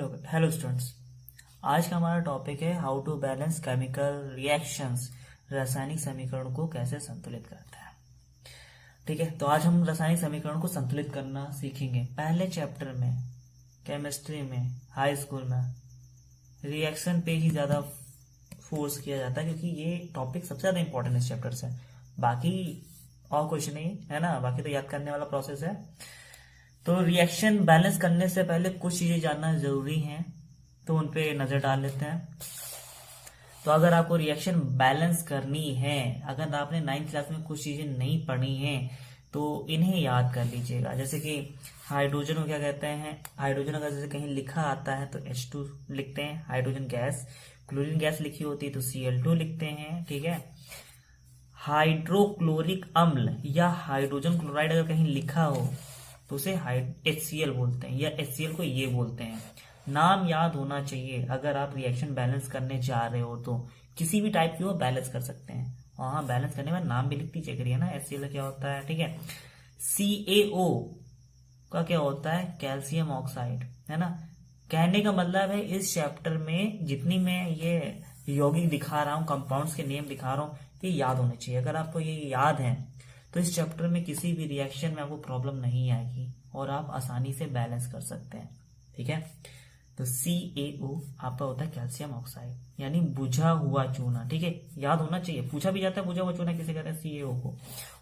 Hello students. आज का हमारा टॉपिक है how to balance chemical reactions. रासायनिक समीकरण को कैसे संतुलित करते हैं। ठीक है, तो आज हम रासायनिक समीकरण को संतुलित करना सीखेंगे। पहले चैप्टर में केमिस्ट्री में हाई स्कूल में रिएक्शन पे ही ज्यादा फोर्स किया जाता है, क्योंकि ये टॉपिक सबसे ज्यादा इंपॉर्टेंट इस चैप्टर से। बाकी और कुछ नहीं है ना, बाकी तो याद करने वाला प्रोसेस है। तो रिएक्शन बैलेंस करने से पहले कुछ चीजें जानना जरूरी हैं, तो उन पे नजर डाल लेते हैं। तो अगर आपको रिएक्शन बैलेंस करनी है, अगर आपने 9th क्लास में कुछ चीजें नहीं पढ़ी हैं तो इन्हें याद कर लीजिएगा। जैसे कि हाइड्रोजन को क्या कहते हैं, हाइड्रोजन अगर जैसे कहीं लिखा आता है तो H2 लिखते हैं, हाइड्रोजन गैस। क्लोरीन गैस लिखी होती है तो Cl2 लिखते हैं। ठीक है, हाइड्रोक्लोरिक अम्ल या हाइड्रोजन क्लोराइड अगर कहीं लिखा हो तो उसे HCl बोलते हैं, या HCl को ये बोलते हैं। नाम याद होना चाहिए। अगर आप रिएक्शन बैलेंस करने जा रहे हो तो किसी भी टाइप की वो बैलेंस कर सकते हैं, और हाँ बैलेंस करने में नाम भी लिख दीजिए करिए ना, HCl क्या होता है। ठीक है, CaO का क्या होता है, कैल्शियम ऑक्साइड, है ना। कहने का मतलब है इस चैप्टर में जितनी मैं ये यौगिक दिखा रहा हूँ, कंपाउंड्स के नेम दिखा रहा हूँ, ये याद होने चाहिए। अगर आपको ये याद है तो इस चैप्टर में किसी भी रिएक्शन में आपको प्रॉब्लम नहीं आएगी और आप आसानी से बैलेंस कर सकते हैं। ठीक है, तो CaO आपका होता है कैल्शियम ऑक्साइड, यानी बुझा हुआ चूना। ठीक है, याद होना चाहिए, पूछा भी जाता है बुझा हुआ चूना किसे कहते हैं, CaO को।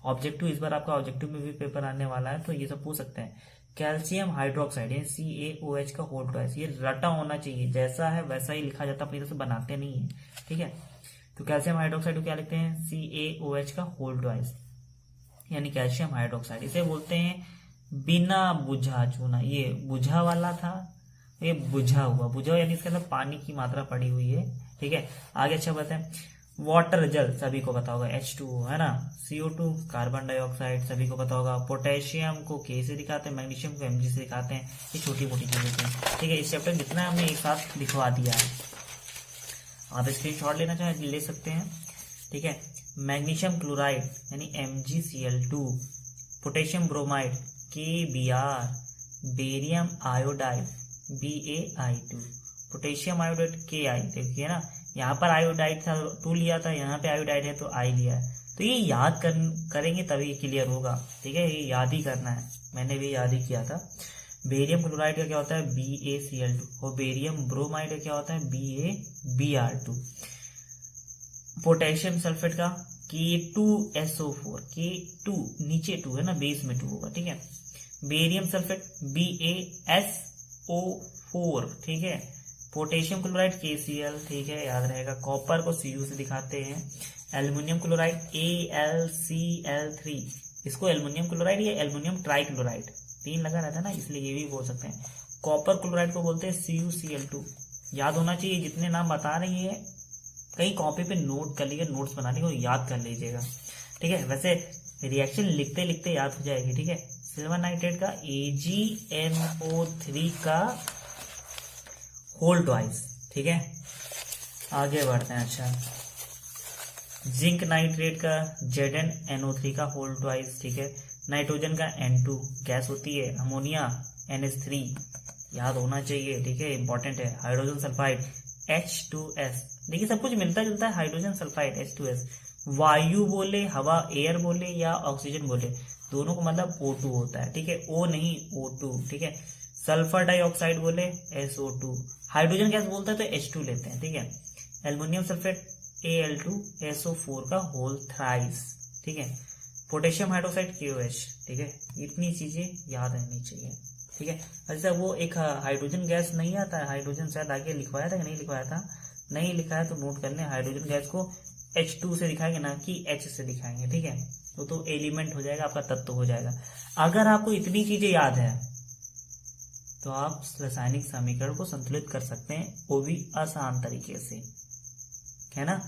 ऑब्जेक्टिव इस बार आपका ऑब्जेक्टिव में भी पेपर आने वाला है, तो ये सब पूछ सकते हैं। कैल्शियम हाइड्रोक्साइड यानी CaOH का होल ट्वाइस, ये रटा होना चाहिए, जैसा है वैसा ही लिखा जाता है, अपनी तरफ से बनाते नहीं है। ठीक है, तो कैल्शियम हाइड्रोक्साइड को क्या लिखते हैं, CaOH का होल ट्वाइस, यानी कैल्शियम हाइड्रोक्साइड। इसे बोलते हैं बिना बुझा चूना। ये बुझा वाला था, ये बुझा हुआ यानी इसके अंदर पानी की मात्रा पड़ी हुई है। ठीक है, आगे अच्छा बताएं। वाटर जल सभी को पता होगा, H2O है ना। CO2 कार्बन डाइऑक्साइड सभी को पता होगा। पोटेशियम को K से दिखाते हैं, मैग्नीशियम को Mg से दिखाते हैं। ये छोटी मोटी चीजें थी। ठीक है, इस चैप्टर जितना हमने एक साथ लिखवा दिया है, आप स्क्रीनशॉट लेना चाहें ले सकते हैं। ठीक है, मैग्नीशियम क्लोराइड यानी MgCl2, potassium bromide KBr, barium iodide BaI2, potassium iodide Ki। देखिए ना, यहाँ पर आयोडाइड था 2 लिया था, यहाँ पे आयोडाइड है तो I लिया है। तो ये याद करेंगे तभी क्लियर होगा। ठीक है, ये याद ही करना है, मैंने भी याद ही किया था। बेरियम क्लोराइड का क्या होता है, BaCl2, और बेरियम ब्रोमाइड का क्या होता है, BaBr2। पोटेशियम सल्फेट का K2SO4, K2 नीचे 2 है ना, बेस में 2 होगा। ठीक है, बेरियम सल्फेट BaSO4। ठीक है, पोटेशियम क्लोराइड KCl। ठीक है, याद रहेगा। कॉपर को Cu से दिखाते हैं। एल्युमिनियम क्लोराइड AlCl3, इसको एल्युमिनियम क्लोराइड या एल्युमिनियम ट्राइक्लोराइड 3 लगा रहता है ना, इसलिए ये भी बोल सकते हैं। कॉपर क्लोराइड को बोलते हैं CuCl2। याद होना चाहिए, जितने नाम बता रही है कहीं कॉपी पे नोट कर लीजिए, नोट्स बना लीजिए, याद कर लीजिएगा। ठीक है, वैसे रिएक्शन लिखते लिखते याद हो जाएगी। ठीक है, सिल्वर नाइट्रेट का AgNO3 का होल ट्वाइस। ठीक है, आगे बढ़ते हैं। अच्छा, जिंक नाइट्रेट का ZnNO3 का होल ट्वाइस। ठीक है, नाइट्रोजन का N2 गैस होती है। अमोनिया NH3 याद होना चाहिए। ठीक है, इंपॉर्टेंट है। हाइड्रोजन सल्फाइड H2S, देखिए सब कुछ मिलता जुलता है। हाइड्रोजन सल्फाइड H2S, वायु बोले, हवा एयर बोले या ऑक्सीजन बोले, दोनों को मतलब O2 होता है। ठीक है, O नहीं O2। ठीक है, सल्फर डाइऑक्साइड बोले SO2, हाइड्रोजन गैस बोलता है तो H2 लेते हैं। ठीक है, एल्युमिनियम सल्फेट Al2SO4 का होल थ्राइस। ठीक है, पोटेशियम हाइड्रोक्साइड KOH। ठीक है, इतनी चीजें याद रहनी चाहिए। ठीक है, अच्छा वो एक हाइड्रोजन गैस नहीं आता है, हाइड्रोजन शायद आगे लिखवाया था कि नहीं लिखवाया था, नहीं लिखा है तो नोट कर लें। हाइड्रोजन गैस को H2 से दिखाएंगे ना कि H से दिखाएंगे। ठीक है, तो एलिमेंट हो जाएगा, आपका तत्व हो जाएगा। अगर आपको इतनी चीजें याद है तो आप रासायनिक समीकरण को संतुलित कर सकते हैं, वो भी आसान तरीके से, है ना।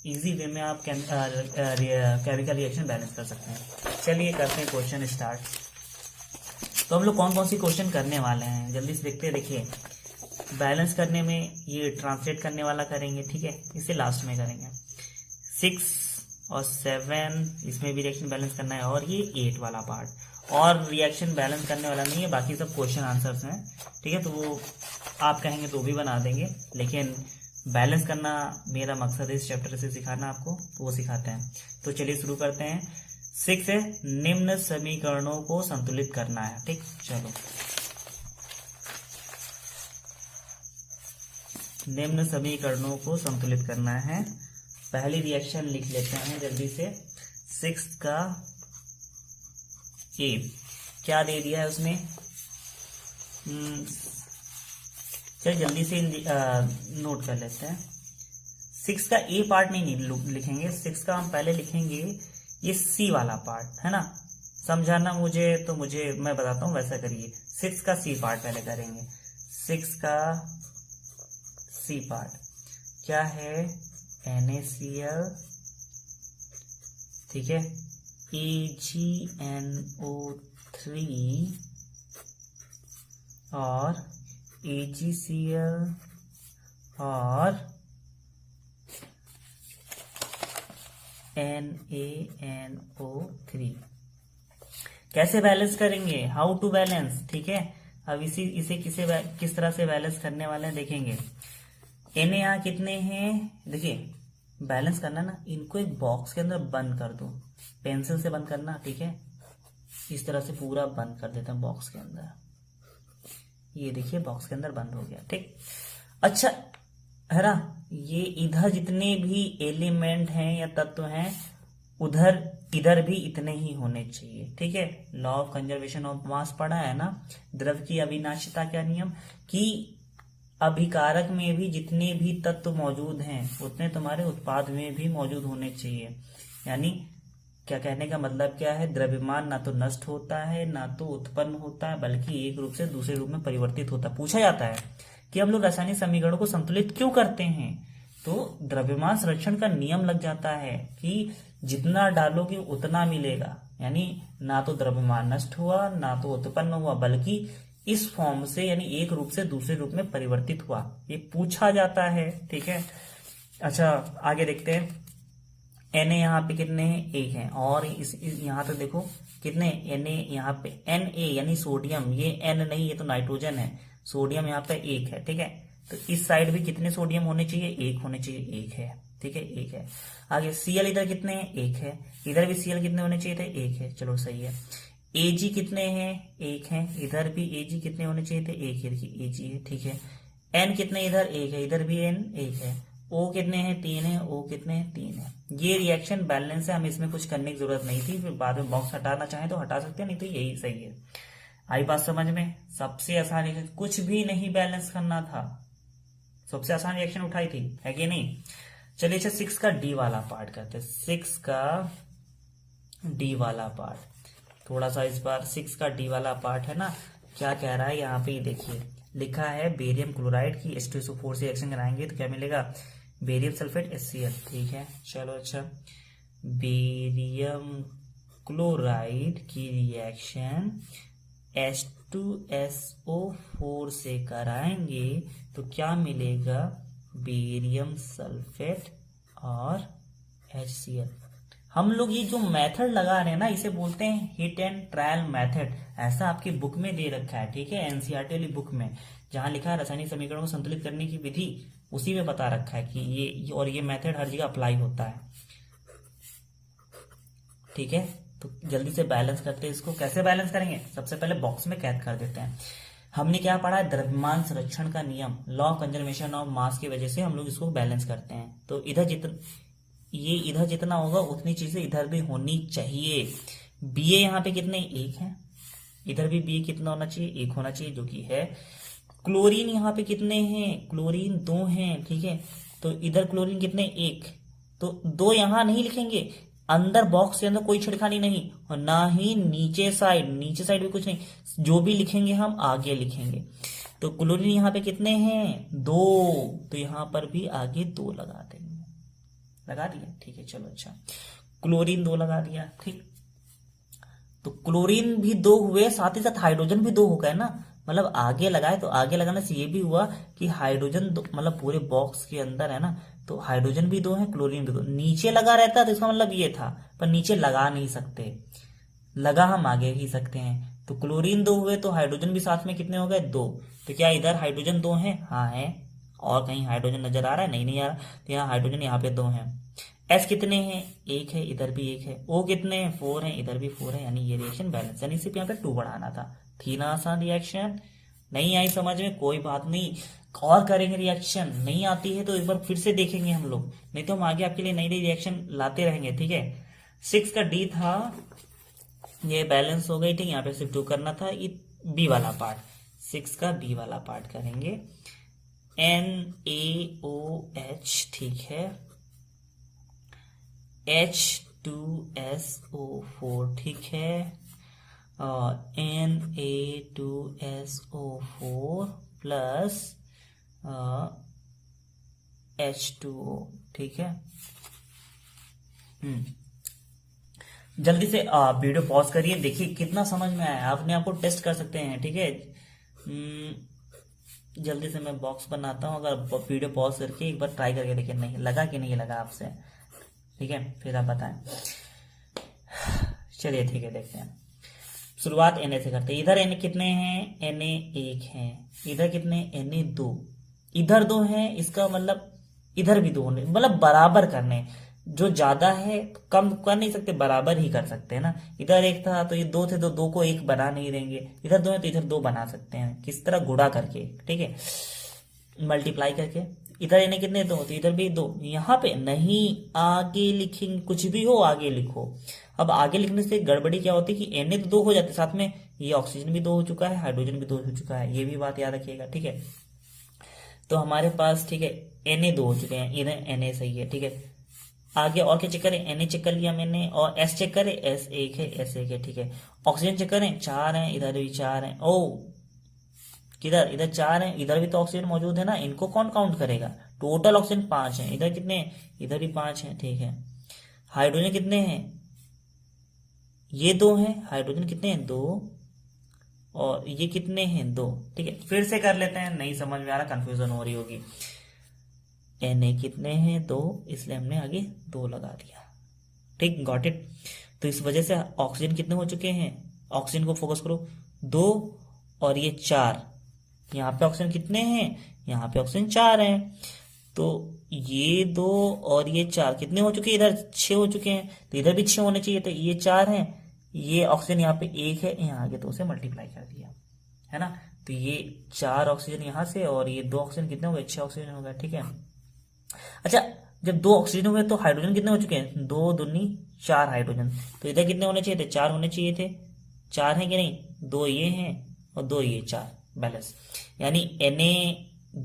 इजी वे में आप केमिकल रिएक्शन बैलेंस कर सकते हैं। चलिए करते हैं क्वेश्चन स्टार्ट। तो हम लोग कौन कौन सी क्वेश्चन करने वाले हैं जल्दी से देखते हैं। देखिए, बैलेंस करने में ये ट्रांसलेट करने वाला करेंगे। ठीक है, इसे लास्ट में करेंगे। 6 और 7 इसमें भी रिएक्शन बैलेंस करना है, और ये 8 वाला पार्ट और रिएक्शन बैलेंस करने वाला नहीं है, बाकी सब क्वेश्चन आंसर्स हैं। ठीक है, तो वो आप कहेंगे तो भी बना देंगे, लेकिन बैलेंस करना मेरा मकसद है इस चैप्टर से सिखाना आपको, वो सिखाते हैं। तो चलिए शुरू करते हैं। 6 है निम्न समीकरणों को संतुलित करना है। ठीक, चलो निम्न समीकरणों को संतुलित करना है। पहली रिएक्शन लिख लेते हैं जल्दी से। 6 का ए क्या दे दिया है उसने, चलिए जल्दी से नोट कर लेते हैं। 6 का ए पार्ट नहीं लिखेंगे, 6 का हम पहले लिखेंगे ये सी वाला पार्ट है ना। समझाना मुझे तो मैं बताता हूँ, वैसा करिए। 6 का सी पार्ट पहले करेंगे। 6 का सी पार्ट क्या है, NaCl, ठीक है, AgNO3 और AgCl और NaNO3। कैसे बैलेंस करेंगे, हाउ टू बैलेंस, ठीक है। अब इसे किस तरह से बैलेंस करने वाले हैं देखेंगे। Na यहाँ कितने हैं, देखिए बैलेंस करना ना, इनको एक बॉक्स के अंदर बंद कर दो, पेंसिल से बंद करना, ठीक है। इस तरह से पूरा बंद कर देते हैं बॉक्स के अंदर, ये देखिए बॉक्स के अंदर बंद हो गया। ठीक, अच्छा है ना। ये इधर जितने भी एलिमेंट हैं या तत्व हैं इधर भी इतने ही होने चाहिए, ठीक है। Law of conservation of mass पढ़ा है ना, द्रव की अविनाशिता का नियम, कि अभिकारक में भी जितने भी तत्व मौजूद हैं उतने तुम्हारे उत्पाद में भी मौजूद होने चाहिए। यानी क्या कहने का मतलब क्या है, द्रव्यमान ना तो नष्ट होता है ना तो उत्पन्न होता है, बल्कि एक रूप से दूसरे रूप में परिवर्तित होता है। पूछा जाता है कि हम लोग रासायनिक समीकरणों को संतुलित क्यों करते हैं, तो द्रव्यमान संरक्षण का नियम लग जाता है कि जितना डालोगे उतना मिलेगा। यानी ना तो द्रव्यमान नष्ट हुआ ना तो उत्पन्न हुआ, बल्कि इस फॉर्म से यानी एक रूप से दूसरे रूप में परिवर्तित हुआ, ये पूछा जाता है, ठीक है। अच्छा आगे देखते हैं। Na यहाँ पे कितने हैं, 1 है, और यहाँ पे देखो कितने Na यहाँ पे Na यानी सोडियम, ये N नहीं, ये तो नाइट्रोजन है, सोडियम यहाँ पे 1 है, ठीक है। तो इस साइड भी कितने सोडियम होने चाहिए, 1 होने चाहिए, 1 है, ठीक है, 1 है। आगे Cl इधर कितने हैं, 1 है, इधर भी Cl कितने होने चाहिए थे, 1 है, चलो सही है। Ag कितने हैं, 1 है, इधर भी Ag कितने होने चाहिए थे, 1 है, देखिए Ag है, ठीक है। N कितने इधर, 1 है, इधर भी N 1 है। O कितने हैं, 3 है, O कितने हैं, 3 है। ये रिएक्शन बैलेंस है, हमें इसमें कुछ करने की जरूरत नहीं थी, फिर बाद में बॉक्स हटाना चाहे तो हटा सकते हैं, नहीं तो यही सही है। आई बात समझ में, सबसे आसान रिएक्शन, कुछ भी नहीं बैलेंस करना था, सबसे आसान रिएक्शन उठाई थी, है कि नहीं। चलिए अच्छा 6 का डी वाला पार्ट करते हैं। 6 का डी वाला पार्ट, थोड़ा सा इस बार 6 का डी वाला पार्ट है ना, क्या कह रहा है यहाँ पे देखिए, लिखा है बेरियम क्लोराइड की H2SO4 से रिएक्शन कराएंगे तो क्या मिलेगा, बेरियम सल्फेट HCl, ठीक है। चलो अच्छा, बेरियम क्लोराइड की रिएक्शन H2SO4 से कराएंगे तो क्या मिलेगा, बेरियम सल्फेट और HCl। हम लोग ये जो मेथड लगा रहे हैं ना, इसे बोलते हैं हिट एंड ट्रायल मेथड, ऐसा आपकी बुक में दे रखा है, ठीक है, एनसीईआरटी वाली बुक में, जहां लिखा है रासायनिक समीकरणों को संतुलित करने की विधि, उसी में बता रखा है कि ये मेथड हर जगह अप्लाई होता है, ठीक है। तो जल्दी से बैलेंस करते हैं इसको। कैसे बैलेंस करेंगे, सबसे पहले बॉक्स में कैद कर देते हैं। हमने क्या पढ़ा है, द्रव्यमान संरक्षण का नियम, law of conservation of mass की वजह से हम लोग इसको बैलेंस करते हैं। तो इधर जितना होगा उतनी चीजें इधर भी होनी चाहिए। Ba यहाँ पे कितने, 1 है, इधर भी Ba कितना होना चाहिए, 1 होना चाहिए, जो कि है। क्लोरीन यहाँ पे कितने हैं, क्लोरीन 2 हैं, ठीक है। तो इधर क्लोरीन कितने, 1, तो 2 यहाँ नहीं लिखेंगे, अंदर बॉक्स के अंदर कोई छिड़खानी नहीं, और ना ही नीचे साइड भी कुछ नहीं, जो भी लिखेंगे हम आगे लिखेंगे। तो क्लोरीन यहाँ पे कितने हैं, 2, तो यहाँ पर भी आगे 2 लगा देंगे, लगा दिया, ठीक है। चलो अच्छा, क्लोरीन 2 लगा दिया, ठीक। तो क्लोरीन भी 2 हुए, साथ ही साथ हाइड्रोजन भी 2 हो गए ना, मतलब आगे लगाए तो आगे लगाने से ये भी हुआ कि हाइड्रोजन मतलब पूरे बॉक्स के अंदर है ना, तो हाइड्रोजन भी 2 है, क्लोरीन भी 2। नीचे लगा रहता तो इसका मतलब ये था, पर नीचे लगा नहीं सकते, लगा हम आगे ही सकते हैं। तो क्लोरीन 2 हुए तो हाइड्रोजन भी साथ में कितने हो गए 2। तो क्या इधर हाइड्रोजन 2 हैं? हाँ है। और कहीं हाइड्रोजन नजर आ रहा है? नहीं आ रहा। तो यहाँ हाइड्रोजन यहाँ पे 2 हैं। एस कितने हैं? 1 है, इधर भी 1 है। ओ कितने हैं? 4 हैं, इधर भी 4 है। यानी ये रिएक्शन बैलेंस, यानी सिर्फ यहाँ पे 2 बढ़ाना था। थी ना आसान रिएक्शन? नहीं आई समझ में? कोई बात नहीं, और करेंगे रिएक्शन। नहीं आती है तो एक बार फिर से देखेंगे हम लोग, नहीं तो हम आगे आपके लिए नई नई रिएक्शन लाते रहेंगे। ठीक है, 6 का डी था, ये बैलेंस हो गई थी। यहाँ पे सिर्फ 2 करना था। ये बी वाला पार्ट, 6 का बी वाला पार्ट करेंगे। NaOH, ठीक है। H2SO4, ठीक है। Na2SO4 प्लस H2O, ठीक है। जल्दी से वीडियो पॉज करिए, देखिए कितना समझ में आया। अपने आप को टेस्ट कर सकते हैं, ठीक है। जल्दी से मैं बॉक्स बनाता हूँ, अगर वीडियो पॉज करके एक बार ट्राई करके देखिए, नहीं लगा कि नहीं लगा आपसे, ठीक है, फिर आप बताएं। चलिए ठीक है, देखते हैं। शुरुआत Na से करते हैं। इधर Na कितने हैं? Na 1 है। इधर कितने? Na 2। इधर 2 है, इसका मतलब इधर भी 2 होने, मतलब बराबर करने। जो ज्यादा है कम कर नहीं सकते, बराबर ही कर सकते हैं ना। इधर 1 था तो ये 2 थे, तो 2 को 1 बना नहीं देंगे। इधर 2 है तो इधर 2 बना सकते हैं। किस तरह? गुणा करके, ठीक है, मल्टीप्लाई करके। इधर Na कितने? 2, तो इधर भी 2। यहाँ पे नहीं, आगे लिखेंगे, कुछ भी हो आगे लिखो। अब आगे लिखने से गड़बड़ी क्या होती है कि Na तो 2 हो जाते, साथ में ये ऑक्सीजन भी 2 हो चुका है, हाइड्रोजन भी 2 हो चुका है, ये भी बात याद रखिएगा, ठीक है। तो हमारे पास, ठीक है, Na 2 हो चुके हैं, इधर Na सही है, ठीक है। आगे और क्या चेक करें? Na चेक कर लिया मैंने, और S चेक करें, S 1 है, S 1 है, ठीक है। ऑक्सीजन चेक करें, 4 है, इधर भी 4 है। ओ किधर? इधर 4 है, इधर भी तो ऑक्सीजन मौजूद है ना, इनको कौन काउंट करेगा? टोटल ऑक्सीजन 5 है। इधर कितने? इधर भी 5 है, ठीक है। हाइड्रोजन कितने हैं? ये 2 हैं। हाइड्रोजन कितने हैं? 2। और ये कितने हैं? 2, ठीक है। फिर से कर लेते हैं, नहीं समझ में आ रहा, कंफ्यूजन हो रही होगी। Na कितने हैं? 2, इसलिए हमने आगे 2 लगा दिया, ठीक, गॉट इट। तो इस वजह से ऑक्सीजन कितने हो चुके हैं? ऑक्सीजन को फोकस करो, 2 और ये 4। यहाँ पे ऑक्सीजन कितने हैं? यहाँ पे ऑक्सीजन 4 हैं। तो ये 2 और ये 4 कितने हो चुके हैं? इधर 6 हो चुके हैं, तो इधर भी 6 होने चाहिए। तो ये 4 हैं, ये ऑक्सीजन यहाँ पे 1 है, यहाँ आगे 2 से मल्टीप्लाई कर दिया, है ना। तो ये 4 ऑक्सीजन यहाँ से, और ये 2 ऑक्सीजन कितने हो गए? 6 ऑक्सीजन हो गए, ठीक है। अच्छा, जब 2 ऑक्सीजन हुए तो हाइड्रोजन कितने हो चुके हैं? 2 दूनी 4 हाइड्रोजन। तो इधर कितने होने चाहिए थे? 4 होने चाहिए थे। 4 हैं कि नहीं? 2 ये हैं और 2 ये, 4 बैलेंस। यानी Na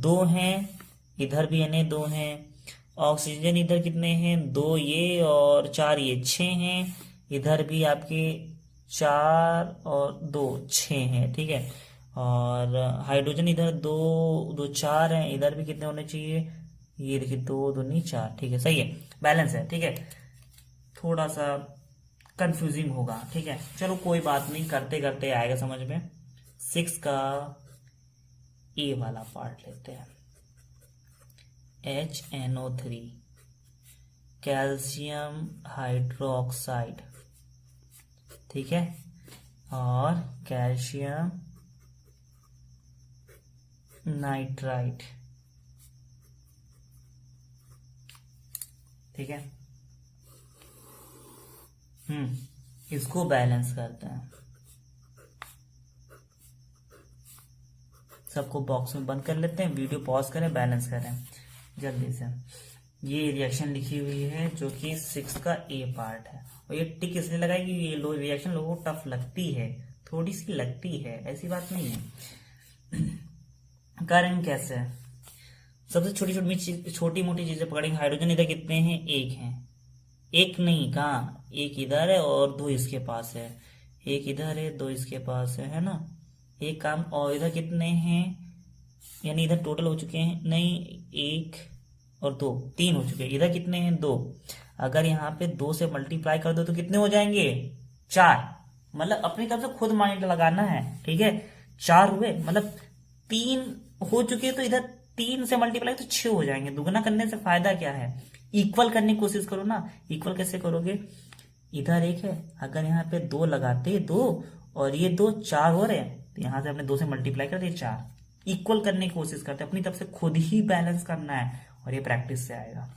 2 हैं, इधर भी Na 2 हैं। ऑक्सीजन इधर कितने हैं? 2 ये और 4 ये, 6 हैं। इधर भी आपके 4 और 2 6 हैं, ठीक है। और हाइड्रोजन इधर 2 2 4 हैं, इधर भी कितने होने चाहिए? ये देखिए 2 दूनी 4, ठीक है, सही है, बैलेंस है, ठीक है। थोड़ा सा कंफ्यूजिंग होगा, ठीक है, चलो कोई बात नहीं, करते करते आएगा समझ में। 6 का ए वाला पार्ट लेते हैं। HNO3, कैल्शियम हाइड्रोक्साइड, ठीक है, और कैल्शियम नाइट्राइट, ठीक है। इसको बैलेंस करते हैं। सबको बॉक्स में बंद कर लेते हैं, वीडियो पॉज करें, बैलेंस करें जल्दी से। ये रिएक्शन लिखी हुई है जो कि 6 का ए पार्ट है, और ये टिक इसलिए लगाई कि ये रिएक्शन लोगों को टफ लगती है, थोड़ी सी लगती है, ऐसी बात नहीं है। करेंगे कैसे? सबसे छोटी मोटी चीजें पकड़ेंगे। हाइड्रोजन इधर कितने हैं? 1 हैं। 1 नहीं, कहाँ? 1 इधर है और 2 इसके पास है। 1 इधर है, 2 इसके पास है ना। एक काम, और इधर कितने हैं? यानी इधर टोटल हो चुके हैं, नहीं 1 और 2 3 हो चुके हैं। इधर कितने हैं? 2। अगर यहाँ पे 2 से मल्टीप्लाई कर दो तो कितने हो जाएंगे? 4। मतलब अपनी तरफ से खुद माइंड लगाना है, ठीक है। 4 हुए, मतलब 3 हो चुके हैं, तो इधर 3 से मल्टीप्लाई तो 6 हो जाएंगे। दुगना करने से फायदा क्या है? इक्वल करने की कोशिश करो ना। इक्वल कैसे करोगे? इधर 1 है, अगर यहाँ पे 2 लगाते, 2 और ये 2 4 हो रहे हैं, तो यहाँ से अपने 2 से मल्टीप्लाई कर दिए 4, इक्वल करने की कोशिश करते हैं, अपनी तरफ से खुद ही बैलेंस करना है, और ये प्रैक्टिस से आएगा।